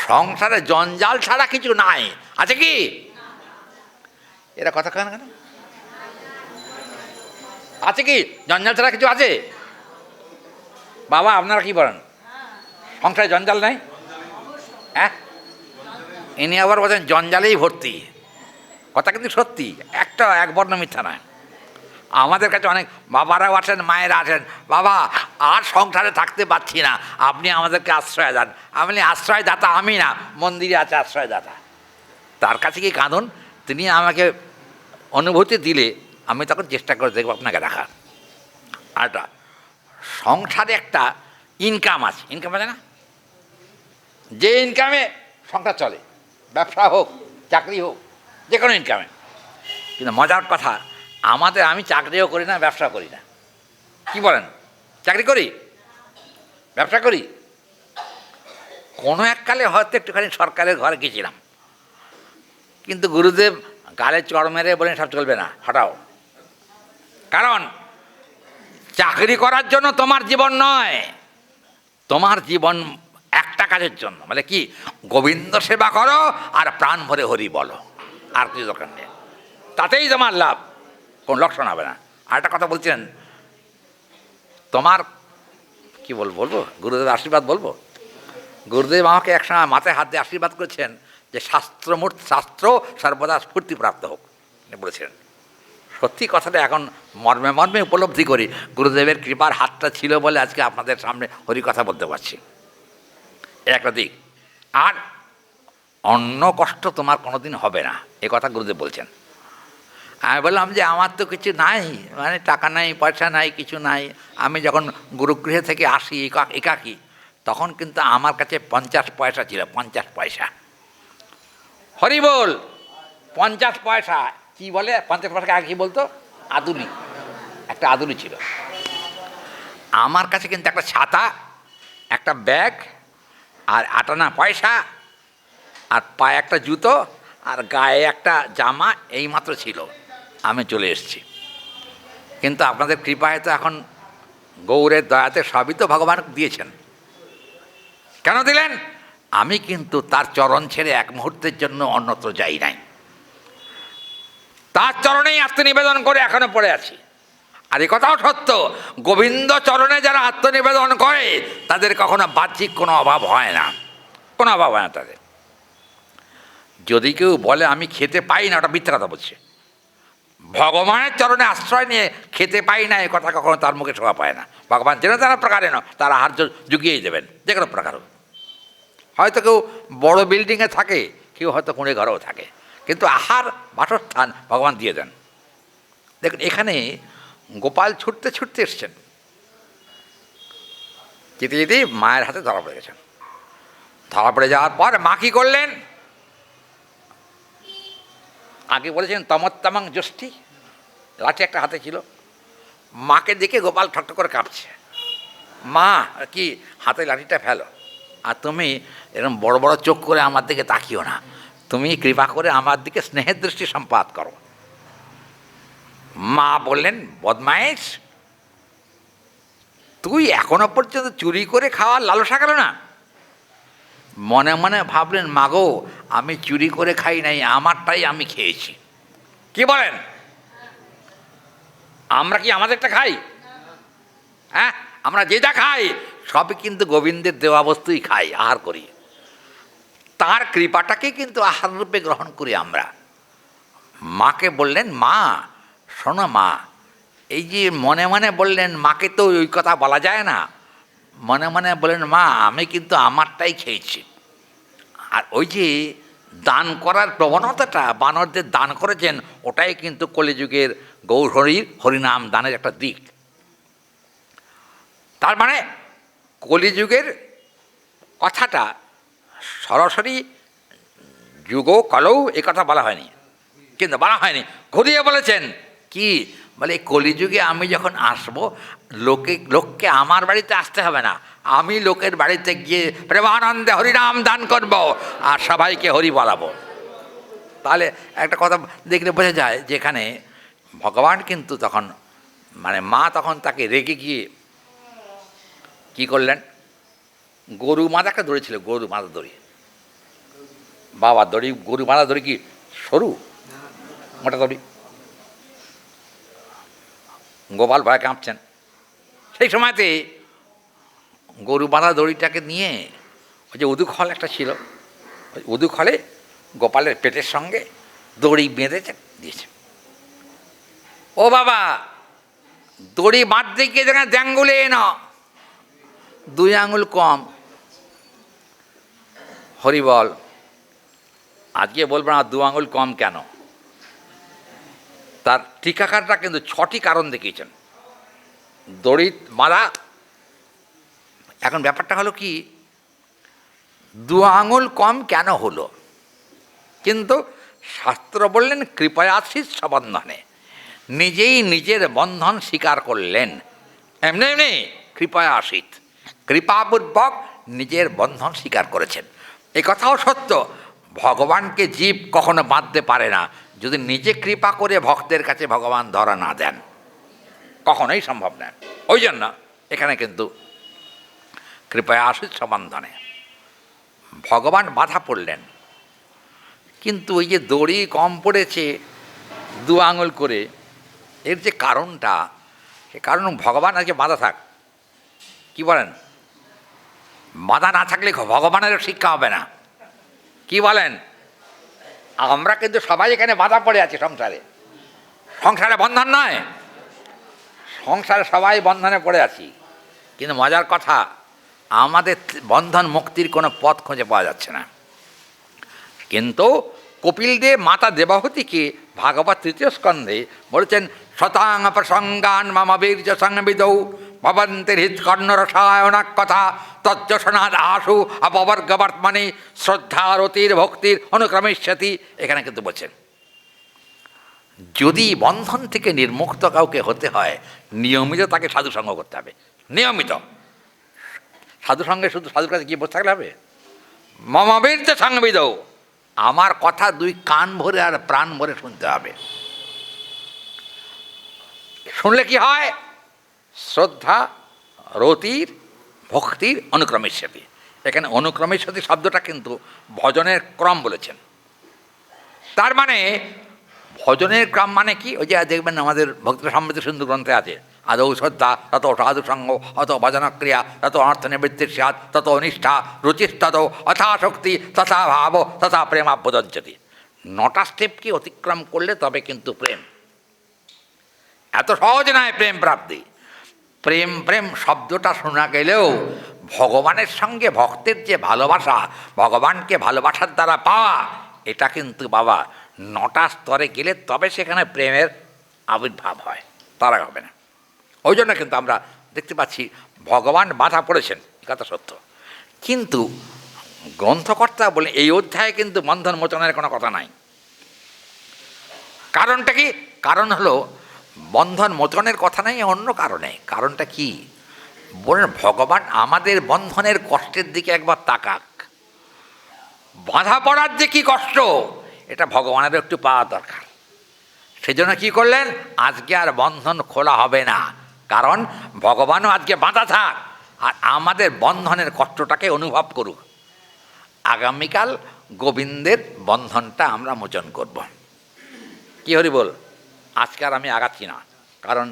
সংসারে জঞ্জাল ছাড়া কিছু নাই, আছে কি? এরা কথা কেন কেন আছে কি? জঞ্জাল ছাড়া কিছু আছে? বাবা আপনারা কি বলেন, সংসারে জঞ্জাল নাই? হ্যাঁ, ইনি আবার বলছেন জঞ্জালেই ভর্তি। কথা কিন্তু সত্যি, একটা একবর্ণ মিথ্যা নয়। আমাদের কাছে অনেক বাবারাও আসেন, মায়েরা আসেন, বাবা আর সংসারে থাকতে পারছি না, আপনি আমাদেরকে আশ্রয় দেন। আমি আশ্রয়দাতা আমি না, মন্দিরে আছে আশ্রয়দাতা। তার কাছে কি কাঁদুন, তিনি আমাকে অনুভূতি দিলে আমি তখন চেষ্টা করে দেখব আপনাকে রাখার। আরটা সংসারে একটা ইনকাম আছে, ইনকাম আছে না, যে ইনকামে সংসার চলে, ব্যবসা হোক চাকরি হোক যে কোনো ইনকামে। কিন্তু মজার কথা, আমাদের, আমি চাকরিও করি না ব্যবসা করি না। কি বলেন? চাকরি করি, ব্যবসা করি। কোনো এককালে হয়তো একটুখানি সরকারের ঘরে গেছিলাম, কিন্তু গুরুদেব গালে চড় মেরে বলেন সব চলবে না, হটাও। কারণ চাকরি করার জন্য তোমার জীবন নয়, তোমার জীবন একটা কাজের জন্য, মানে কি, গোবিন্দ সেবা করো আর প্রাণ ভরে হরি বলো, আর কিছু দরকার নেই, তাতেই তোমার লাভ, কোন লক্ষণ হবে না। আর একটা কথা বলছেন, তোমার কি বলবো, গুরুদেবের আশীর্বাদ বলবো। গুরুদেব আমাকে একসময় মাথায় হাত দিয়ে আশীর্বাদ করেছেন যে শাস্ত্র সর্বদা স্ফূর্তিপ্রাপ্ত হোক, বলেছেন। সত্যি কথাটা এখন মর্মে মর্মে উপলব্ধি করি, গুরুদেবের কৃপার হাতটা ছিল বলে আজকে আপনাদের সামনে হরি কথা বলতে পারছি। একটা দিক। আর অন্য কষ্ট তোমার কোনোদিন হবে না, এ কথা গুরুদেব বলছেন। আমি বললাম যে আমার তো কিছু নাই, মানে টাকা নাই, পয়সা নাই, কিছু নাই। আমি যখন গুরুগৃহে থেকে আসি একাকী, তখন কিন্তু আমার কাছে 50 পয়সা ছিল, 50 পয়সা। হরি বল, 50 পয়সা কি বলে, 50 পয়সাকে আগে কী বলতো, আদুলি, একটা আদুলি ছিল। আমার কাছে কিন্তু একটা ছাতা, একটা ব্যাগ আর 8 আনা পয়সা আর পায়ে একটা জুতো আর গায়ে একটা জামা এইমাত্র ছিল, আমি চলে এসেছি। কিন্তু আপনাদের কৃপায় তো এখন গৌরের দয়াতে সবই তো ভগবান দিয়েছেন। কেন দিলেন? আমি কিন্তু তার চরণ ছেড়ে এক মুহূর্তের জন্য অন্যত্র যাই নাই, তার চরণেই আত্মনিবেদন করে এখনো পড়ে আছি। আর এই কথাও সত্য, গোবিন্দ চরণে যারা আত্মনিবেদন করে তাদের কখনো বাহ্যিক কোনো অভাব হয় না, কোনো অভাব হয় না তাদের। যদি কেউ বলে আমি খেতে পাই না, ওটা মিথ্যা কথা বলছে। ভগবানের চরণে আশ্রয় নিয়ে খেতে পাই না, এ কথা কখনো তার মুখে শোভা পায় না। ভগবান যেন তারা প্রকারে না তার আহার জুগিয়েই দেবেন, যে কোনো প্রকার হোক। হয়তো কেউ বড় বিল্ডিংয়ে থাকে, কেউ হয়তো কুঁড়ে ঘরেও থাকে, কিন্তু আহার বাসস্থান ভগবান দিয়ে দেন। দেখুন এখানে গোপাল ছুটতে ছুটতে এসছেন, যেতে যেতে মায়ের হাতে ধরা পড়ে গেছেন। ধরা পড়ে যাওয়ার পর মা কী করলেন? আগে বলেছেন তমত্তমাং যষ্টি, লাঠি একটা হাতে ছিল। মাকে দেখে গোপাল ঠকঠক করে কাঁপছে। মা কি হাতে লাঠিটা ফেলো, আর তুমি এরকম বড় বড় চোখ করে আমার দিকে তাকিও না, তুমি কৃপা করে আমার দিকে স্নেহের দৃষ্টি সম্পাদ করো। মা বললেন বদমাইশ, তুই এখনো পর্যন্ত চুরি করে খাওয়ার লালসা গেল না? মনে মনে ভাবলেন মাগো আমি চুরি করে খাই নাই, আমারটাই আমি খেয়েছি। কি বলেন? আমরা কি আমাদেরটা খাই? হ্যাঁ, আমরা যেটা খাই সবই কিন্তু গোবিন্দের দেওয়া বস্তুই খাই, আহার করি। তার কৃপাটাকে কিন্তু আহার রূপে গ্রহণ করি আমরা। মাকে বললেন মা শোনো মা, এই যে মনে মনে বললেন, মাকে তো ওই কথা বলা যায় না, মনে মনে বললেন মা আমি কিন্তু আমারটাই খেয়েছি। আর ওই যে দান করার প্রবণতাটা বানরদের দান করেছেন, ওটাই কিন্তু কলিযুগের গৌরহরির হরিনাম দানের একটা দিক। তার মানে কলিযুগের কথাটা সরাসরি যুগ কলৌ এ কথা বলা হয়নি, কিন্তু বলা হয়নি, ঘুরিয়ে বলেছেন কি বলে কলিযুগে আমি যখন আসব লোককে আমার বাড়িতে আসতে হবে না, আমি লোকের বাড়িতে গিয়ে প্রেমানন্দে হরিনাম দান করব আর সবাইকে হরি বলাবো। তাহলে একটা কথা দেখলে বোঝা যায় যে এখানে ভগবান কিন্তু তখন মানে মা তখন তাকে রেগে গিয়ে কী করলেন, গরু মাথা একটা দড়ি ছিল, গরু মাথা দড়ি, বাবা দড়ি, গরু মাথা দড়ি কি সরু মোটা দড়ি? গোপাল ভয় কাঁপছেন। সেই সময়তে গরু বাঁধা দড়িটাকে নিয়ে ওই যে উদুক হল একটা ছিল, ওই উদুক হলে গোপালের পেটের সঙ্গে দড়ি বেঁধেছে দিয়েছে। ও বাবা দড়ি বাঁধতে গিয়ে যেন দ্যাঙ্গুলে না 2 আঙুল কম, হরি বল। আজকে বলবো না 2 আঙুল কম কেন, তার টিকাকারটা কিন্তু 6টি কারণ দেখিয়েছেন। দড়ি বাঁধা, এখন ব্যাপারটা হলো কি 2 আঙুল কম কেন হলো, কিন্তু শাস্ত্র বললেন কৃপয়াশিস সবন্ধনে, নিজেই নিজের বন্ধন স্বীকার করলেন। এমনি এমনি কৃপয়াশিত, কৃপাপূর্বক নিজের বন্ধন স্বীকার করেছেন। এ কথাও সত্য, ভগবানকে জীব কখনো বাঁধতে পারে না যদি নিজে কৃপা করে ভক্তের কাছে ভগবান ধরা না দেন, কখনোই সম্ভব না। ওই জন্য এখানে কিন্তু কৃপয়াশিস সবন্ধনে ভগবান বাধা পড়লেন। কিন্তু ওই যে দড়ি কম পড়েছে 2 আঙুল করে, এর যে কারণটা, সে কারণ ভগবান আজকে বাধা থাক, কি বলেন? বাধা না থাকলে ভগবানের শিক্ষা হবে না, কি বলেন? আমরা কিন্তু সবাই এখানে বাধা পড়ে আছি সংসারে, সংসারে বন্ধন নয়, সংসারে সবাই বন্ধনে পড়ে আছি, কিন্তু মজার কথা আমাদের বন্ধন মুক্তির কোনো পথ খুঁজে পাওয়া যাচ্ছে না। কিন্তু কপিলদেব মাতা দেবাহুতিকে ভাগবত 3য় স্কন্ধে বলেছেন শতাং প্রসঙ্গান মম বীর্য সংবিদৌ ভবন্তির হৃৎকর্ণরসায়নাক কথা তজ্জসনাদ আশু অপবর্গবর্তমানে শ্রদ্ধারতির ভক্তির অনুক্রমিষ্যতি। এখানে কিন্তু বলছেন যদি বন্ধন থেকে নির্মুক্ত কাউকে হতে হয় নিয়মিত তাকে সাধুসঙ্গ করতে হবে, নিয়মিত। সাধুসঙ্গে শুধু সাধুর কাছে গিয়ে বসে থাকলে হবে? মম বীর্য সংবিদৌ, আমার কথা দুই কান ভরে আর প্রাণ ভরে শুনতে হবে। শুনলে কি হয়? শ্রদ্ধা, রতির, ভক্তির অনুক্রমেশ্বতী। এখানে অনুক্রমেশ্বতী শব্দটা কিন্তু ভজনের ক্রম বলেছেন। তার মানে ভজনের ক্রম মানে কি? ওই যে দেখবেন আমাদের ভক্তি সমৃদ্ধ সিন্ধু গ্রন্থে আছে, আদৌ শ্রদ্ধা তত সাধু সঙ্গ অত ভজনক্রিয়া তত অর্থনিবৃত্তির স্যাৎ তত অনিষ্ঠা রুচিস্তত অথাশক্তি তথা ভাব তথা প্রেমাভ্যুদঞ্চতি। 9টা স্টেপকে অতিক্রম করলে তবে কিন্তু প্রেম। এত সহজ নয় প্রেম প্রাপ্তি। প্রেম প্রেম শব্দটা শোনা গেলেও ভগবানের সঙ্গে ভক্তের যে ভালোবাসা, ভগবানকে ভালোবাসার দ্বারা পাওয়া, এটা কিন্তু বাবা 9টা স্তরে গেলে তবে সেখানে প্রেমের আবির্ভাব হয়, তারা হবে না। ওই জন্য কিন্তু আমরা দেখতে পাচ্ছি ভগবান বাধা পড়েছেন, কথা সত্য। কিন্তু গ্রন্থকর্তা বলে এই অধ্যায়ে কিন্তু বন্ধন মোচনের কোনো কথা নাই। কারণটা কি? কারণ হলো বন্ধন মোচনের কথা নেই অন্য কারণে। কারণটা কি বলেন? ভগবান আমাদের বন্ধনের কষ্টের দিকে একবার তাকাক। বাধা পড়ার যে কি কষ্ট, এটা ভগবানের একটু পাওয়া দরকার। সেজন্য কি করলেন? আজকে আর বন্ধন খোলা হবে না, কারণ ভগবানও আজকে বাধা থাক আর আমাদের বন্ধনের কষ্টটাকে অনুভব করুক। আগামীকাল গোবিন্দের বন্ধনটা আমরা মোচন করব। কি হরি বল? আজকে আর আমি আগাচ্ছি না, কারণ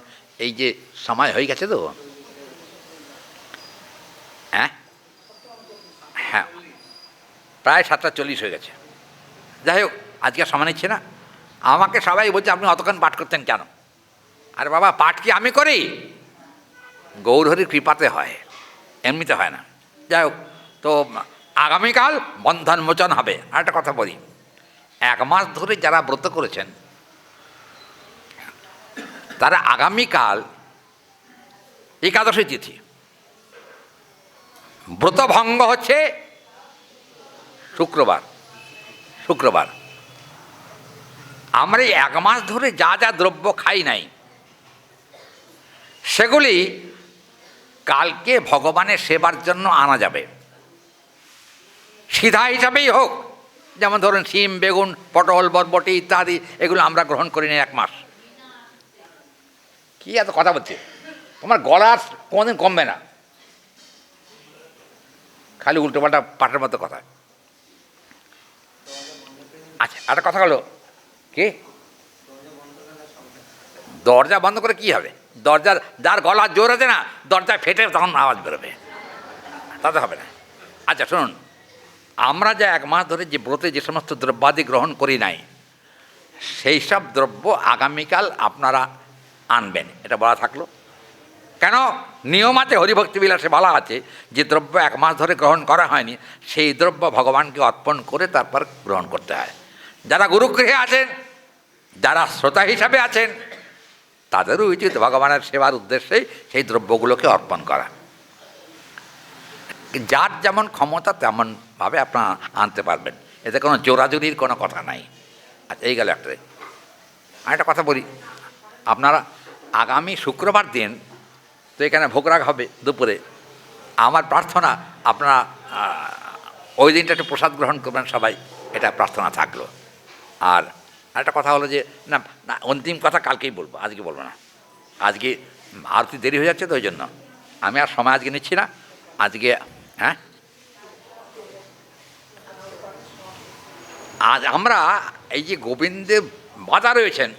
এই যে সময় হয়ে গেছে তো। হ্যাঁ হ্যাঁ, প্রায় 7:40 হয়ে গেছে। যাই হোক, আজকে সময় নিচ্ছে না। আমাকে সবাই বলছে আপনি অতক্ষণ পাঠ করতেন কেন? আরে বাবা, পাঠ কি আমি করি? গৌরহরির কৃপাতে হয়, এমনিতে হয় না। যাই হোক, তো আগামীকাল বন্ধন মোচন হবে। আর একটা কথা বলি, 1 মাস ধরে যারা ব্রত করেছেন তারা আগামীকাল একাদশী তিথি, ব্রত ভঙ্গ হচ্ছে শুক্রবার। আমরা এই 1 মাস ধরে যা যা দ্রব্য খাই নাই, সেগুলি কালকে ভগবানের সেবার জন্য আনা যাবে। সিধা হিসাবেই হোক, যেমন ধরুন শিম, বেগুন, পটল, বরবটি ইত্যাদি, এগুলো আমরা গ্রহণ করি না 1 মাস। কি এত কথা বলছে? তোমার গলা কোনোদিন কমবে না, খালি উল্টোপাল্টা পাটের মতো কথা। আচ্ছা, একটা কথা হলো কি, দরজা বন্ধ করে কি হবে? দরজার যার গলা জোর আছে না, দরজা ফেটে তখন আওয়াজ বেরোবে, তাতে হবে না। আচ্ছা শুনুন, আমরা যা 1 মাস ধরে যে ব্রতে যে সমস্ত দ্রব্যাদি গ্রহণ করি নাই, সেই সব দ্রব্য আগামীকাল আপনারা আনবেন, এটা বলা থাকলো। কেন? নিয়ম আছে, হরিভক্তি বিলাসে বলা আছে যে দ্রব্য 1 মাস ধরে গ্রহণ করা হয়নি, সেই দ্রব্য ভগবানকে অর্পণ করে তারপর গ্রহণ করতে হয়। যারা গুরুগৃহে আছেন, যারা শ্রোতা হিসাবে আছেন, তাদেরও উচিত ভগবানের সেবার উদ্দেশ্যেই সেই দ্রব্যগুলোকে অর্পণ করা। যার যেমন ক্ষমতা তেমনভাবে আপনারা আনতে পারবেন, এতে কোনো জোরাজুরির কোনো কথা নাই। আচ্ছা, এই গেল একটা। আরেকটা কথা বলি, আপনারা আগামী শুক্রবার দিন তো এখানে ভোগরাগ হবে দুপুরে। আমার প্রার্থনা আপনারা ওই দিনটা একটু প্রসাদ গ্রহণ করবেন সবাই, এটা প্রার্থনা থাকলো। আর একটা কথা হলো যে না, অন্তিম কথা কালকেই বলবো, আজকে বলবো না। আজকে আরতি দেরি হয়ে যাচ্ছে তো, ওই জন্য আমি আর সময় আজকে নিচ্ছি না। আজকে হ্যাঁ, আজ আমরা এই যে গোবিন্দের বাধা রয়েছেন,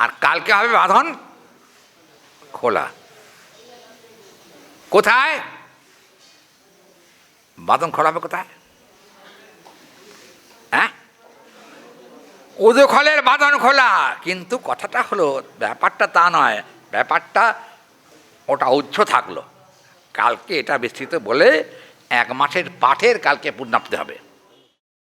আর কালকে হবে বাঁধন খোলা। কোথায় বাঁধন খোলা হবে? কোথায়? হ্যাঁ, উদুখলের বাঁধন খোলা। কিন্তু কথাটা হলো, ব্যাপারটা তা নয়, ব্যাপারটা ওটা উচ্চ থাকলো। কালকে এটা বিস্তৃত বলে 1 মাসের পাঠের কালকে পূর্ণাপ্তি হবে।